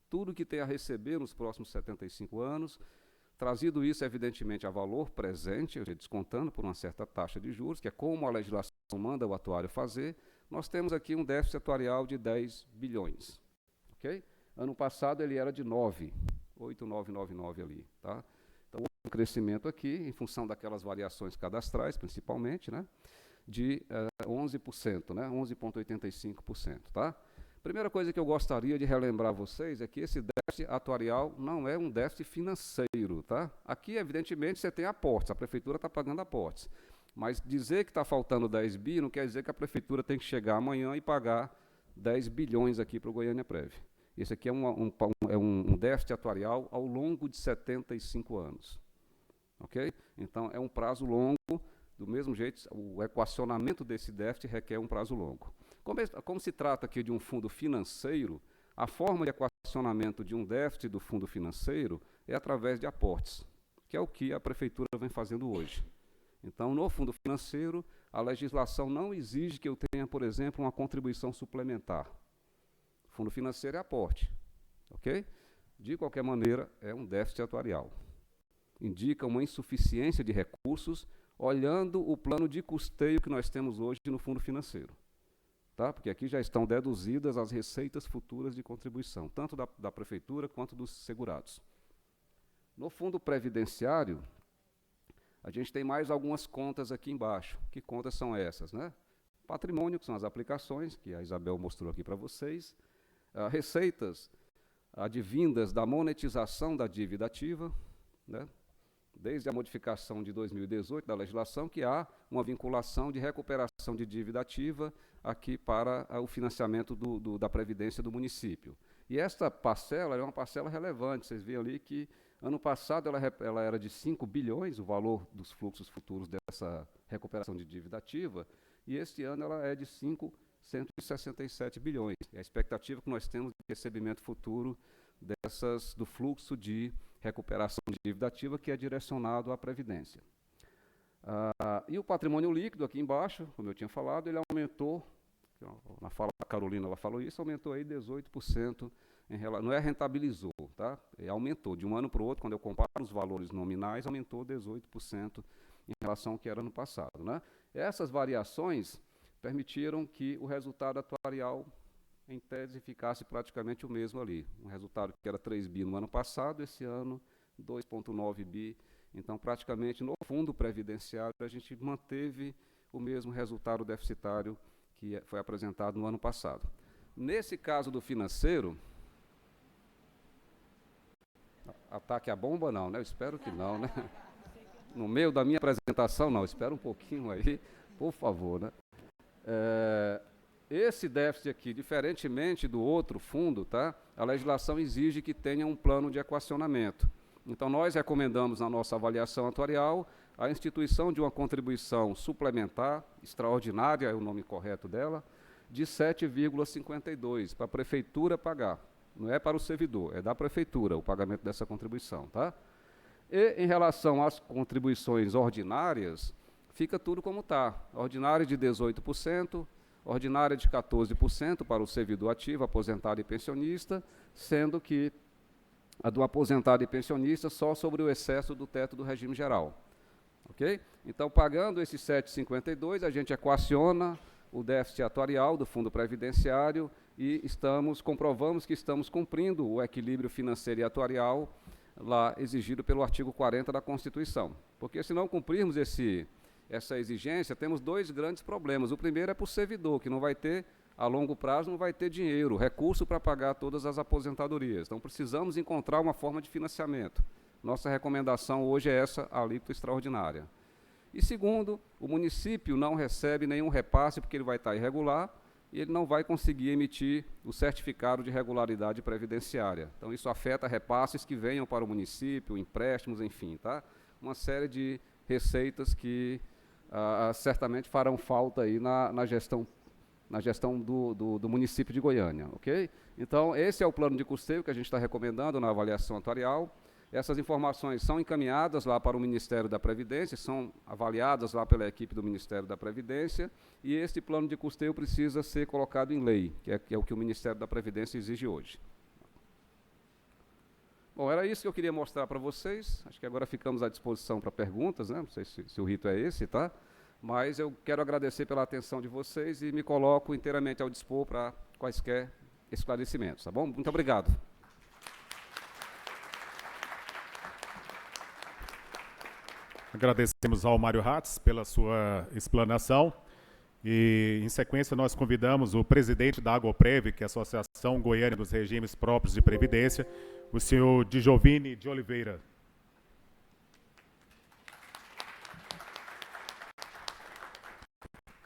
tudo que tem a receber nos próximos 75 anos, trazido isso, evidentemente, a valor presente, descontando por uma certa taxa de juros, que é como a legislação manda o atuário fazer, nós temos aqui um déficit atuarial de 10 bilhões. Okay? Ano passado ele era de 8,999 ali. Tá? Então, houve um crescimento aqui, em função daquelas variações cadastrais, principalmente, né, de 11%, né, 11,85%. Tá? Primeira coisa que eu gostaria de relembrar vocês é que esse déficit atuarial não é um déficit financeiro. Tá? Aqui, evidentemente, você tem aportes, a prefeitura está pagando aportes. Mas dizer que está faltando 10 bi não quer dizer que a prefeitura tem que chegar amanhã e pagar 10 bilhões aqui para o Goiânia Prev. Esse aqui é um déficit atuarial ao longo de 75 anos. Ok? Então, é um prazo longo, do mesmo jeito, o equacionamento desse déficit requer um prazo longo. Como se trata aqui de um fundo financeiro, a forma de equacionamento de um déficit do fundo financeiro é através de aportes, que é o que a prefeitura vem fazendo hoje. Então, no fundo financeiro, a legislação não exige que eu tenha, por exemplo, uma contribuição suplementar. Fundo financeiro é aporte, ok? De qualquer maneira, é um déficit atuarial. Indica uma insuficiência de recursos, olhando o plano de custeio que nós temos hoje no fundo financeiro. Tá? Porque aqui já estão deduzidas as receitas futuras de contribuição, tanto da prefeitura quanto dos segurados. No fundo previdenciário, a gente tem mais algumas contas aqui embaixo. Que contas são essas? Né? Patrimônio, que são as aplicações, que a Isabel mostrou aqui para vocês. Receitas advindas da monetização da dívida ativa, né? Desde a modificação de 2018 da legislação, que há uma vinculação de recuperação de dívida ativa aqui para o financiamento da Previdência do município. E esta parcela é uma parcela relevante. Vocês veem ali que, ano passado, ela era de 5 bilhões, o valor dos fluxos futuros dessa recuperação de dívida ativa, e este ano ela é de 167 bilhões. É a expectativa que nós temos de recebimento futuro do fluxo de recuperação de dívida ativa que é direcionado à Previdência. E o patrimônio líquido, aqui embaixo, como eu tinha falado, ele aumentou, na fala da Carolina ela falou isso, aumentou aí 18%, não é rentabilizou, tá? Aumentou de um ano para o outro, quando eu comparo os valores nominais, aumentou 18% em relação ao que era no passado. Né? Essas variações permitiram que o resultado atuarial, em tese, ficasse praticamente o mesmo ali. Um resultado que era 3 bi no ano passado, esse ano 2,9 bi. Então, praticamente, no fundo previdenciário, a gente manteve o mesmo resultado deficitário que foi apresentado no ano passado. Nesse caso do financeiro, ataque à bomba não, né? Eu espero que não, né? No meio da minha apresentação, não. Espera um pouquinho aí, por favor, né? Esse déficit aqui, diferentemente do outro fundo, tá? A legislação exige que tenha um plano de equacionamento. Então, nós recomendamos na nossa avaliação atuarial a instituição de uma contribuição suplementar, extraordinária, é o nome correto dela, de 7,52 para a prefeitura pagar. Não é para o servidor, é da prefeitura o pagamento dessa contribuição, tá? E em relação às contribuições ordinárias, fica tudo como está. Ordinária de 18%, ordinária de 14% para o servidor ativo, aposentado e pensionista, sendo que a do aposentado e pensionista só sobre o excesso do teto do regime geral. Ok? Então, pagando esses 7,52, a gente equaciona o déficit atuarial do Fundo Previdenciário e comprovamos que estamos cumprindo o equilíbrio financeiro e atuarial lá exigido pelo artigo 40 da Constituição. Porque se não cumprirmos essa exigência, temos dois grandes problemas. O primeiro é para o servidor, que não vai ter, a longo prazo, não vai ter dinheiro, recurso para pagar todas as aposentadorias. Então, precisamos encontrar uma forma de financiamento. Nossa recomendação hoje é essa alíquota extraordinária. E segundo, o município não recebe nenhum repasse, porque ele vai estar irregular, e ele não vai conseguir emitir o certificado de regularidade previdenciária. Então, isso afeta repasses que venham para o município, empréstimos, enfim, tá? Uma série de receitas que certamente farão falta aí na gestão do município de Goiânia, ok? Então, esse é o plano de custeio que a gente está recomendando na avaliação atuarial. Essas informações são encaminhadas lá para o Ministério da Previdência, são avaliadas lá pela equipe do Ministério da Previdência, e este plano de custeio precisa ser colocado em lei, que é o que o Ministério da Previdência exige hoje. Bom, era isso que eu queria mostrar para vocês. Acho que agora ficamos à disposição para perguntas, né? Não sei se o rito é esse, tá? Mas eu quero agradecer pela atenção de vocês e me coloco inteiramente ao dispor para quaisquer esclarecimentos, tá bom? Muito obrigado. Agradecemos ao Mário Hatz pela sua explanação. E, em sequência, nós convidamos o presidente da Agoprev, que é a Associação Goiânia dos Regimes Próprios de Previdência, o senhor Dijovini de Oliveira.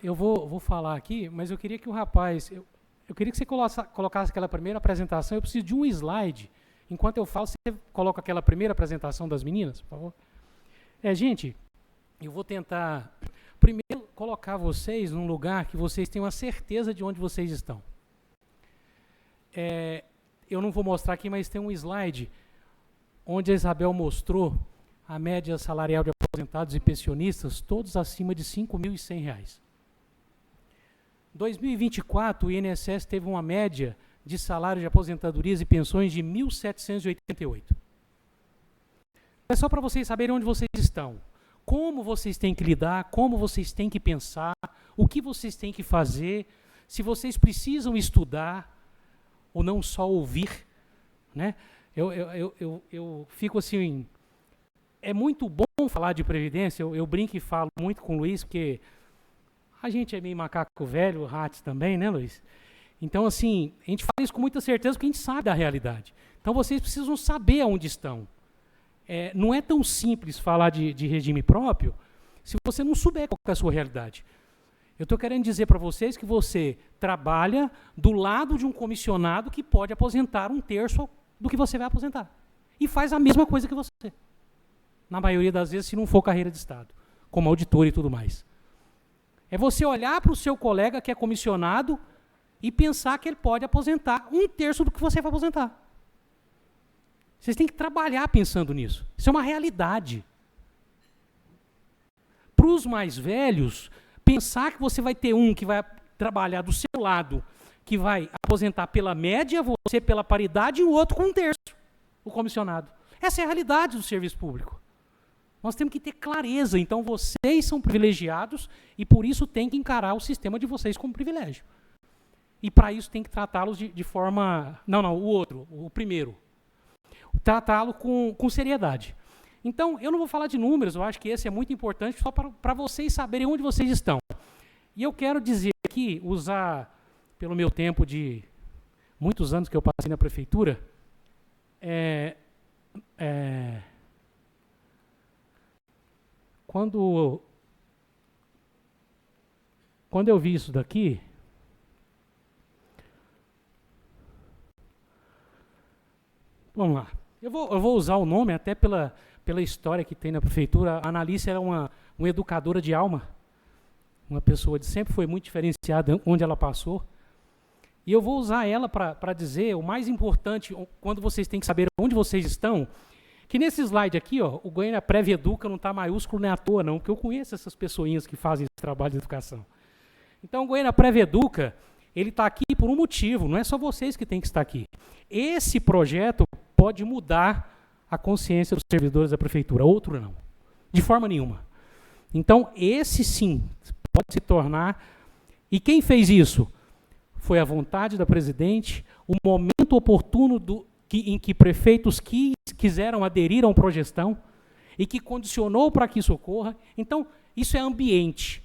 Eu vou falar aqui, mas eu queria que o rapaz... Eu queria que você colocasse aquela primeira apresentação. Eu preciso de um slide. Enquanto eu falo, você coloca aquela primeira apresentação das meninas, por favor. Gente, eu vou tentar, primeiro, colocar vocês num lugar que vocês tenham a certeza de onde vocês estão. Eu não vou mostrar aqui, mas tem um slide onde a Isabel mostrou a média salarial de aposentados e pensionistas, todos acima de R$ 5.100. Em 2024, o INSS teve uma média de salário de aposentadorias e pensões de R$ 1.788. É só para vocês saberem onde vocês estão, como vocês têm que lidar, como vocês têm que pensar, o que vocês têm que fazer, se vocês precisam estudar ou não só ouvir, né? Eu fico assim, é muito bom falar de previdência, eu brinco e falo muito com o Luiz, porque a gente é meio macaco velho, o Hatz também, né, Luiz? Então, assim, a gente fala isso com muita certeza porque a gente sabe da realidade. Então, vocês precisam saber onde estão. Não é tão simples falar de regime próprio se você não souber qual é a sua realidade. Eu estou querendo dizer para vocês que você trabalha do lado de um comissionado que pode aposentar 1/3 do que você vai aposentar. E faz a mesma coisa que você. Na maioria das vezes, se não for carreira de Estado, como auditor e tudo mais. É você olhar para o seu colega que é comissionado e pensar que ele pode aposentar 1/3 do que você vai aposentar. Vocês têm que trabalhar pensando nisso. Isso é uma realidade. Para os mais velhos, pensar que você vai ter um que vai trabalhar do seu lado, que vai aposentar pela média, você pela paridade, e o outro com 1/3, o comissionado. Essa é a realidade do serviço público. Nós temos que ter clareza. Então, vocês são privilegiados e, por isso, tem que encarar o sistema de vocês como privilégio. E, para isso, tem que tratá-los de forma... Não, o primeiro. Tratá-lo com seriedade. Então, eu não vou falar de números, eu acho que esse é muito importante, só para vocês saberem onde vocês estão. E eu quero dizer aqui, usar, pelo meu tempo de muitos anos que eu passei na prefeitura, quando eu vi isso daqui, vamos lá. Eu vou usar o nome até pela história que tem na prefeitura. A Analice era uma educadora de alma, uma pessoa que sempre foi muito diferenciada onde ela passou. E eu vou usar ela para dizer o mais importante, quando vocês têm que saber onde vocês estão, que nesse slide aqui, ó, o Goiânia Prev Educa não está maiúsculo nem à toa, não, porque eu conheço essas pessoinhas que fazem esse trabalho de educação. Então, o Goiânia Prev Educa, ele está aqui por um motivo, não é só vocês que têm que estar aqui. Esse projeto pode mudar a consciência dos servidores da prefeitura, outro não, de forma nenhuma. Então, esse sim pode se tornar... E quem fez isso? Foi a vontade da presidente, o momento oportuno em que prefeitos quiseram aderir a uma progestão e que condicionou para que isso ocorra. Então, isso é ambiente.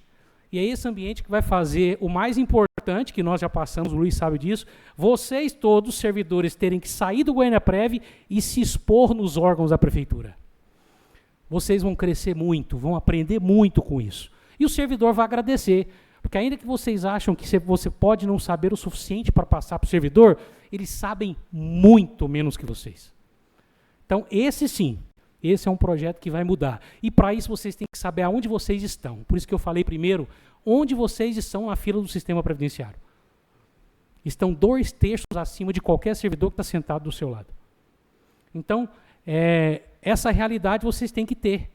E é esse ambiente que vai fazer o mais importante, que nós já passamos, o Luiz sabe disso, vocês todos, servidores, terem que sair do Goiânia Prev e se expor nos órgãos da prefeitura. Vocês vão crescer muito, vão aprender muito com isso. E o servidor vai agradecer, porque ainda que vocês acham que você pode não saber o suficiente para passar para o servidor, eles sabem muito menos que vocês. Então, esse sim, esse é um projeto que vai mudar. E para isso vocês têm que saber aonde vocês estão. Por isso que eu falei primeiro, onde vocês estão na fila do sistema previdenciário. Estão 2/3 acima de qualquer servidor que está sentado do seu lado. Então, essa realidade vocês têm que ter.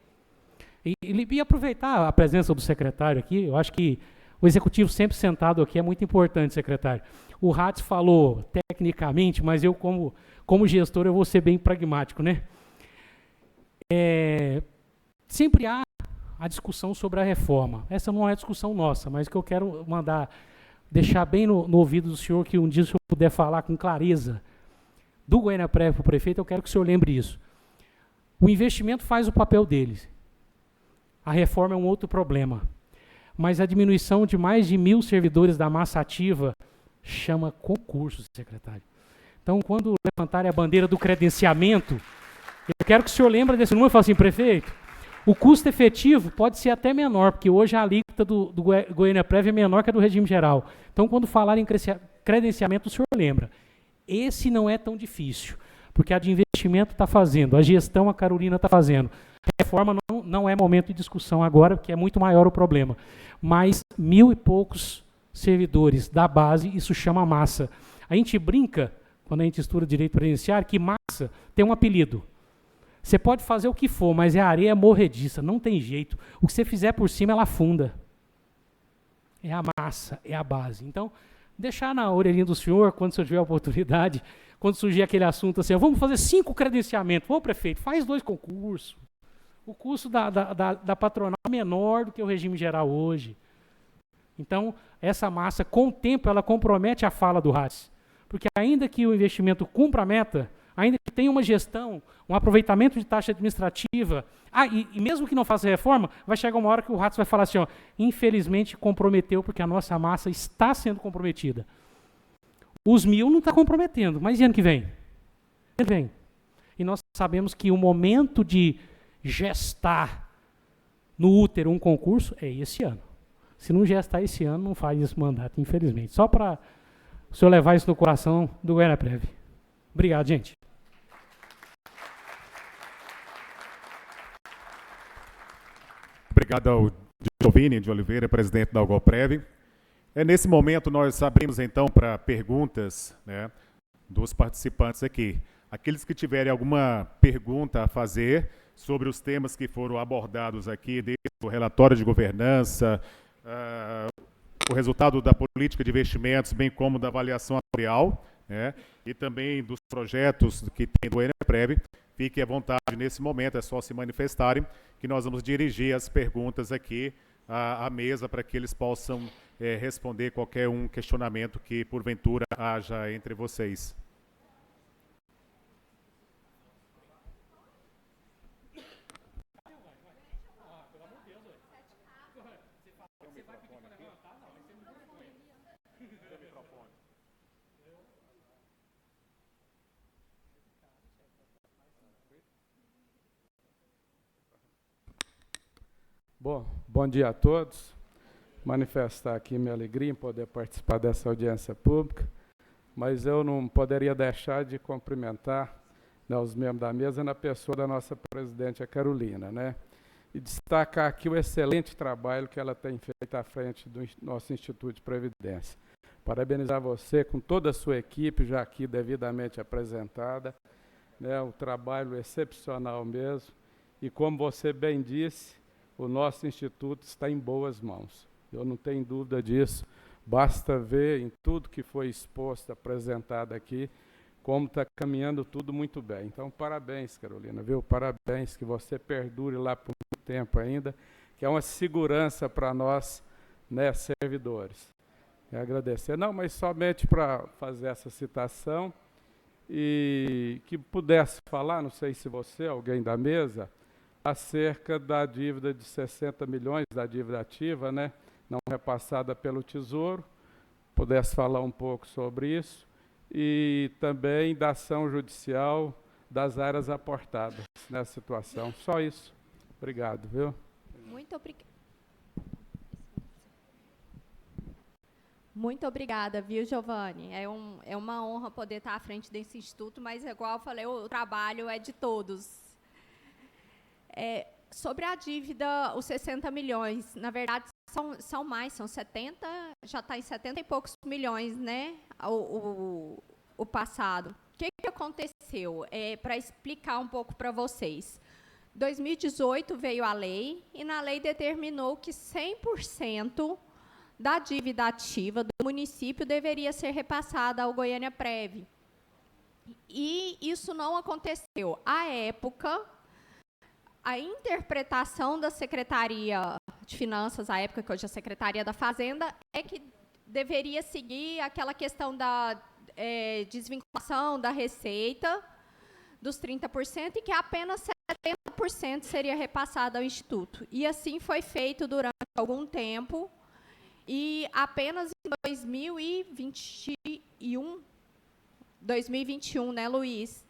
E aproveitar a presença do secretário aqui, eu acho que o executivo sempre sentado aqui é muito importante, secretário. O Ratz falou tecnicamente, mas eu, como gestor, eu vou ser bem pragmático, né? Sempre há a discussão sobre a reforma. Essa não é a discussão nossa, mas que eu quero deixar bem no ouvido do senhor, que um dia o senhor puder falar com clareza do Goiânia Prev para o prefeito, eu quero que o senhor lembre isso. O investimento faz o papel dele. A reforma é um outro problema. Mas a diminuição de mais de 1.000 servidores da massa ativa chama concurso, secretário. Então, quando levantarem a bandeira do credenciamento, eu quero que o senhor lembre desse número e fale assim, prefeito, o custo efetivo pode ser até menor, porque hoje a alíquota do Goiânia Prev é menor que a do regime geral. Então, quando falar em credenciamento, o senhor lembra. Esse não é tão difícil, porque a de investimento está fazendo, a gestão a Carolina está fazendo. A reforma não é momento de discussão agora, porque é muito maior o problema. Mas 1.000 e poucos servidores da base, isso chama massa. A gente brinca, quando a gente estuda direito previdenciário, que massa tem um apelido. Você pode fazer o que for, mas a areia morrediça, não tem jeito. O que você fizer por cima, ela afunda. É a massa, é a base. Então, deixar na orelhinha do senhor, quando o senhor tiver a oportunidade, quando surgir aquele assunto assim, vamos fazer 5 credenciamentos. Ô, prefeito, faz 2 concursos. O custo da patronal é menor do que o regime geral hoje. Então, essa massa, com o tempo, ela compromete a fala do RAS. Porque ainda que o investimento cumpra a meta, ainda que tenha uma gestão, um aproveitamento de taxa administrativa, e mesmo que não faça reforma, vai chegar uma hora que o RAS vai falar assim, ó, infelizmente comprometeu, porque a nossa massa está sendo comprometida. Os 1.000 não está comprometendo, mas e ano que vem? Ano que vem. E nós sabemos que o momento de gestar no útero um concurso é esse ano. Se não gestar esse ano, não faz esse mandato, infelizmente. Só para o senhor levar isso no coração do Goiânia Prev. Obrigado, gente. Obrigado ao Giovini de Oliveira, presidente da Algoprev. Nesse momento, nós abrimos, então, para perguntas, né, dos participantes aqui. Aqueles que tiverem alguma pergunta a fazer sobre os temas que foram abordados aqui, desde o relatório de governança, o resultado da política de investimentos, bem como da avaliação atuarial, né, e também dos projetos que tem do Goiânia Prev, fiquem à vontade nesse momento, é só se manifestarem, que nós vamos dirigir as perguntas aqui à mesa para que eles possam responder qualquer um questionamento que, porventura, haja entre vocês. Bom dia a todos. Manifestar aqui minha alegria em poder participar dessa audiência pública, mas eu não poderia deixar de cumprimentar né, os membros da mesa, na pessoa da nossa presidente, a Carolina, né? E destacar aqui o excelente trabalho que ela tem feito à frente do nosso Instituto de Previdência. Parabenizar você com toda a sua equipe, já aqui devidamente apresentada, né, o trabalho excepcional mesmo. E como você bem disse, o nosso Instituto está em boas mãos. Eu não tenho dúvida disso. Basta ver em tudo que foi exposto, apresentado aqui, como está caminhando tudo muito bem. Então, parabéns, Carolina, viu? Parabéns, que você perdure lá por muito tempo ainda, que é uma segurança para nós, né, servidores. E agradecer. Não, mas somente para fazer essa citação e que pudesse falar, não sei se você, alguém da mesa, acerca da dívida de 60 milhões, da dívida ativa, né, não repassada pelo Tesouro, pudesse falar um pouco sobre isso, e também da ação judicial das áreas aportadas nessa situação. Só isso. Obrigado, viu? Muito obrigada, viu, Giovanni? É uma honra poder estar à frente desse instituto, mas, igual eu falei, o trabalho é de todos. Sobre a dívida, os 60 milhões, na verdade, são mais, são 70, já está em 70 e poucos milhões, né, o passado. O que aconteceu? Para explicar um pouco para vocês. 2018 veio a lei, e na lei determinou que 100% da dívida ativa do município deveria ser repassada ao Goiânia Prev. E isso não aconteceu. À época, a interpretação da Secretaria de Finanças, à época que hoje é a Secretaria da Fazenda, é que deveria seguir aquela questão da desvinculação da receita dos 30% e que apenas 70% seria repassado ao Instituto. E assim foi feito durante algum tempo, e apenas em 2021, né, Luiz,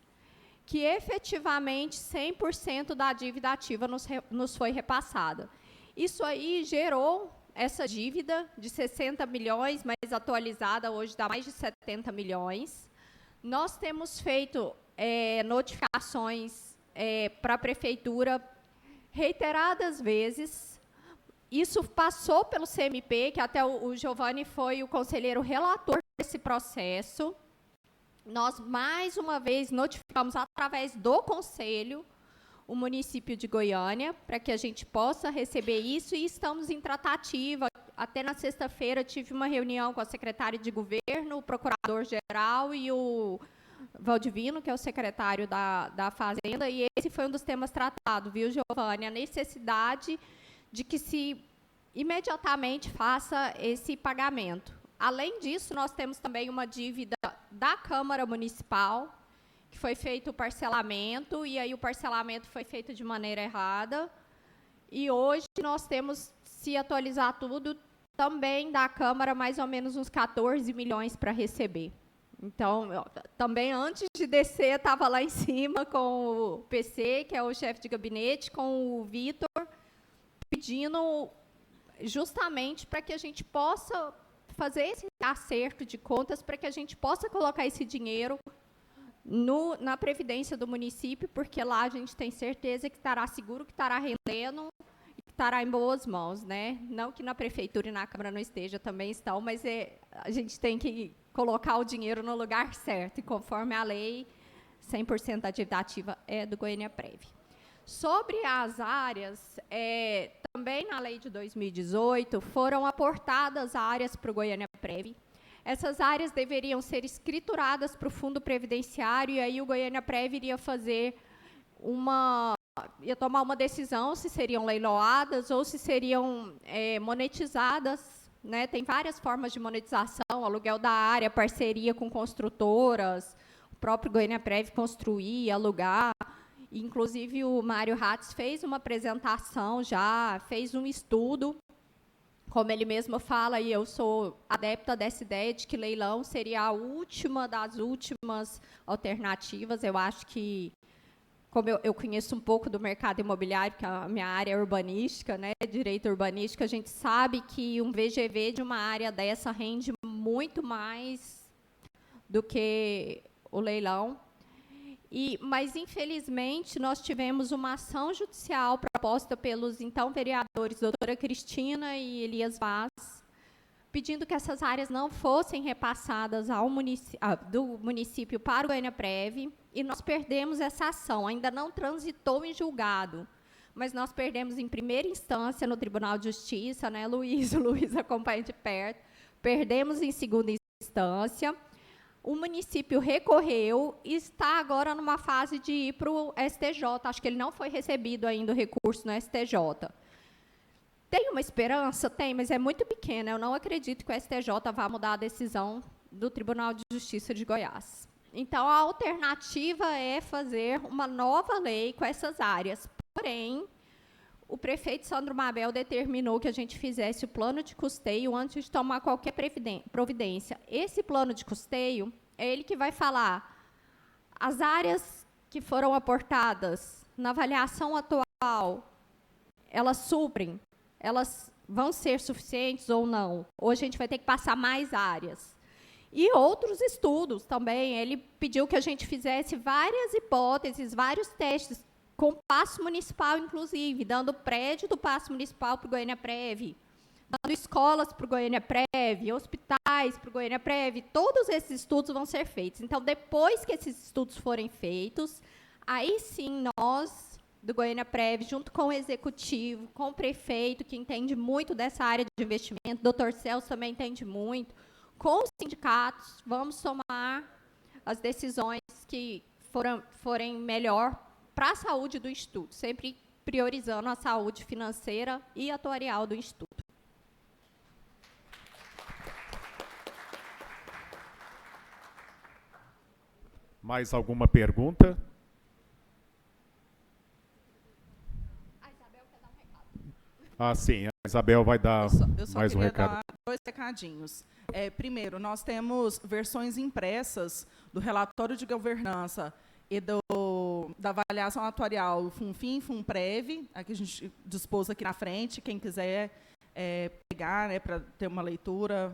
que efetivamente 100% da dívida ativa nos foi repassada. Isso aí gerou essa dívida de 60 milhões, mas atualizada hoje dá mais de 70 milhões. Nós temos feito notificações para a Prefeitura reiteradas vezes. Isso passou pelo CMP, que até o Giovanni foi o conselheiro relator desse processo. Nós, mais uma vez, notificamos através do Conselho o município de Goiânia, para que a gente possa receber isso, e estamos em tratativa. Até na sexta-feira tive uma reunião com a secretária de governo, o procurador-geral e o Valdivino, que é o secretário da Fazenda, e esse foi um dos temas tratados, viu, Giovanni? A necessidade de que se imediatamente faça esse pagamento. Além disso, nós temos também uma dívida da Câmara Municipal, que foi feito o parcelamento, e aí o parcelamento foi feito de maneira errada. E hoje nós temos, se atualizar tudo, também da Câmara mais ou menos uns 14 milhões para receber. Então, também antes de descer, estava lá em cima com o PC, que é o chefe de gabinete, com o Vitor, pedindo justamente para que a gente possa fazer esse acerto de contas, para que a gente possa colocar esse dinheiro na Previdência do município, porque lá a gente tem certeza que estará seguro, que estará rendendo e que estará em boas mãos, né? Não que na Prefeitura e na Câmara não esteja, também estão, mas a gente tem que colocar o dinheiro no lugar certo, e conforme a lei, 100% da dívida ativa é do Goiânia Prev. Sobre as áreas, também na lei de 2018, foram aportadas áreas para o Goiânia Prev. Essas áreas deveriam ser escrituradas para o Fundo Previdenciário, e aí o Goiânia Prev iria tomar uma decisão se seriam leiloadas ou se seriam monetizadas, né? Tem várias formas de monetização, aluguel da área, parceria com construtoras, o próprio Goiânia Prev construir, alugar. Inclusive, o Mário Hatz fez uma apresentação já, fez um estudo, como ele mesmo fala, e eu sou adepta dessa ideia de que leilão seria a última das últimas alternativas. Eu acho que, como eu conheço um pouco do mercado imobiliário, que a minha área é urbanística, né, direito urbanístico, a gente sabe que um VGV de uma área dessa rende muito mais do que o leilão. Mas, infelizmente, nós tivemos uma ação judicial proposta pelos então vereadores doutora Cristina e Elias Vaz, pedindo que essas áreas não fossem repassadas do município para o Goiânia-Prev, e nós perdemos essa ação. Ainda não transitou em julgado, mas nós perdemos em primeira instância no Tribunal de Justiça, né, Luiz? O Luiz acompanha de perto. Perdemos em segunda instância. O município recorreu e está agora numa fase de ir para o STJ. Acho que ele não foi recebido ainda o recurso no STJ. Tem uma esperança? Tem, mas é muito pequena. Eu não acredito que o STJ vá mudar a decisão do Tribunal de Justiça de Goiás. Então, a alternativa é fazer uma nova lei com essas áreas. Porém, o prefeito Sandro Mabel determinou que a gente fizesse o plano de custeio antes de tomar qualquer providência. Esse plano de custeio é ele que vai falar as áreas que foram aportadas na avaliação atual, elas suprem, elas vão ser suficientes ou não? Ou a gente vai ter que passar mais áreas? E outros estudos também. Ele pediu que a gente fizesse várias hipóteses, vários testes, com passo municipal, inclusive, dando prédio do passo municipal para o Goiânia-Prev, dando escolas para o Goiânia-Prev, hospitais para o Goiânia-Prev. Todos esses estudos vão ser feitos. Então, depois que esses estudos forem feitos, aí sim nós, do Goiânia-Prev, junto com o executivo, com o prefeito, que entende muito dessa área de investimento, o doutor Celso também entende muito, com os sindicatos, vamos tomar as decisões que forem melhor para a saúde do Instituto, sempre priorizando a saúde financeira e atuarial do Instituto. Mais alguma pergunta? A Isabel quer dar um recado. Ah, sim, a Isabel vai dar Eu só mais um queria recado. dar 2 recadinhos. Primeiro, nós temos versões impressas do relatório de governança e da avaliação atuarial FUNFIM, FUNPREV, aqui a gente dispôs aqui na frente, quem quiser pegar, né, para ter uma leitura,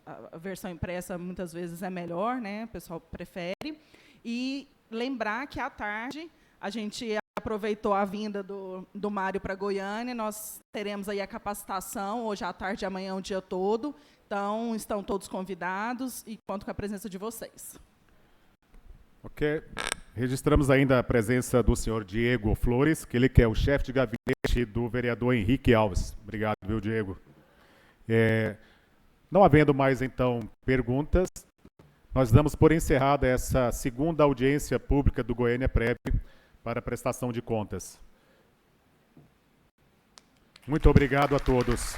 a versão impressa muitas vezes é melhor, né, o pessoal prefere. E lembrar que à tarde a gente aproveitou a vinda do Mário para Goiânia, nós teremos aí a capacitação, hoje à tarde e amanhã o dia todo, então estão todos convidados e conto com a presença de vocês. Ok. Registramos ainda a presença do senhor Diego Flores, que ele que é o chefe de gabinete do vereador Henrique Alves. Obrigado, viu, Diego? Não havendo mais, então, perguntas, nós damos por encerrada essa segunda audiência pública do Goiânia-Prev para prestação de contas. Muito obrigado a todos.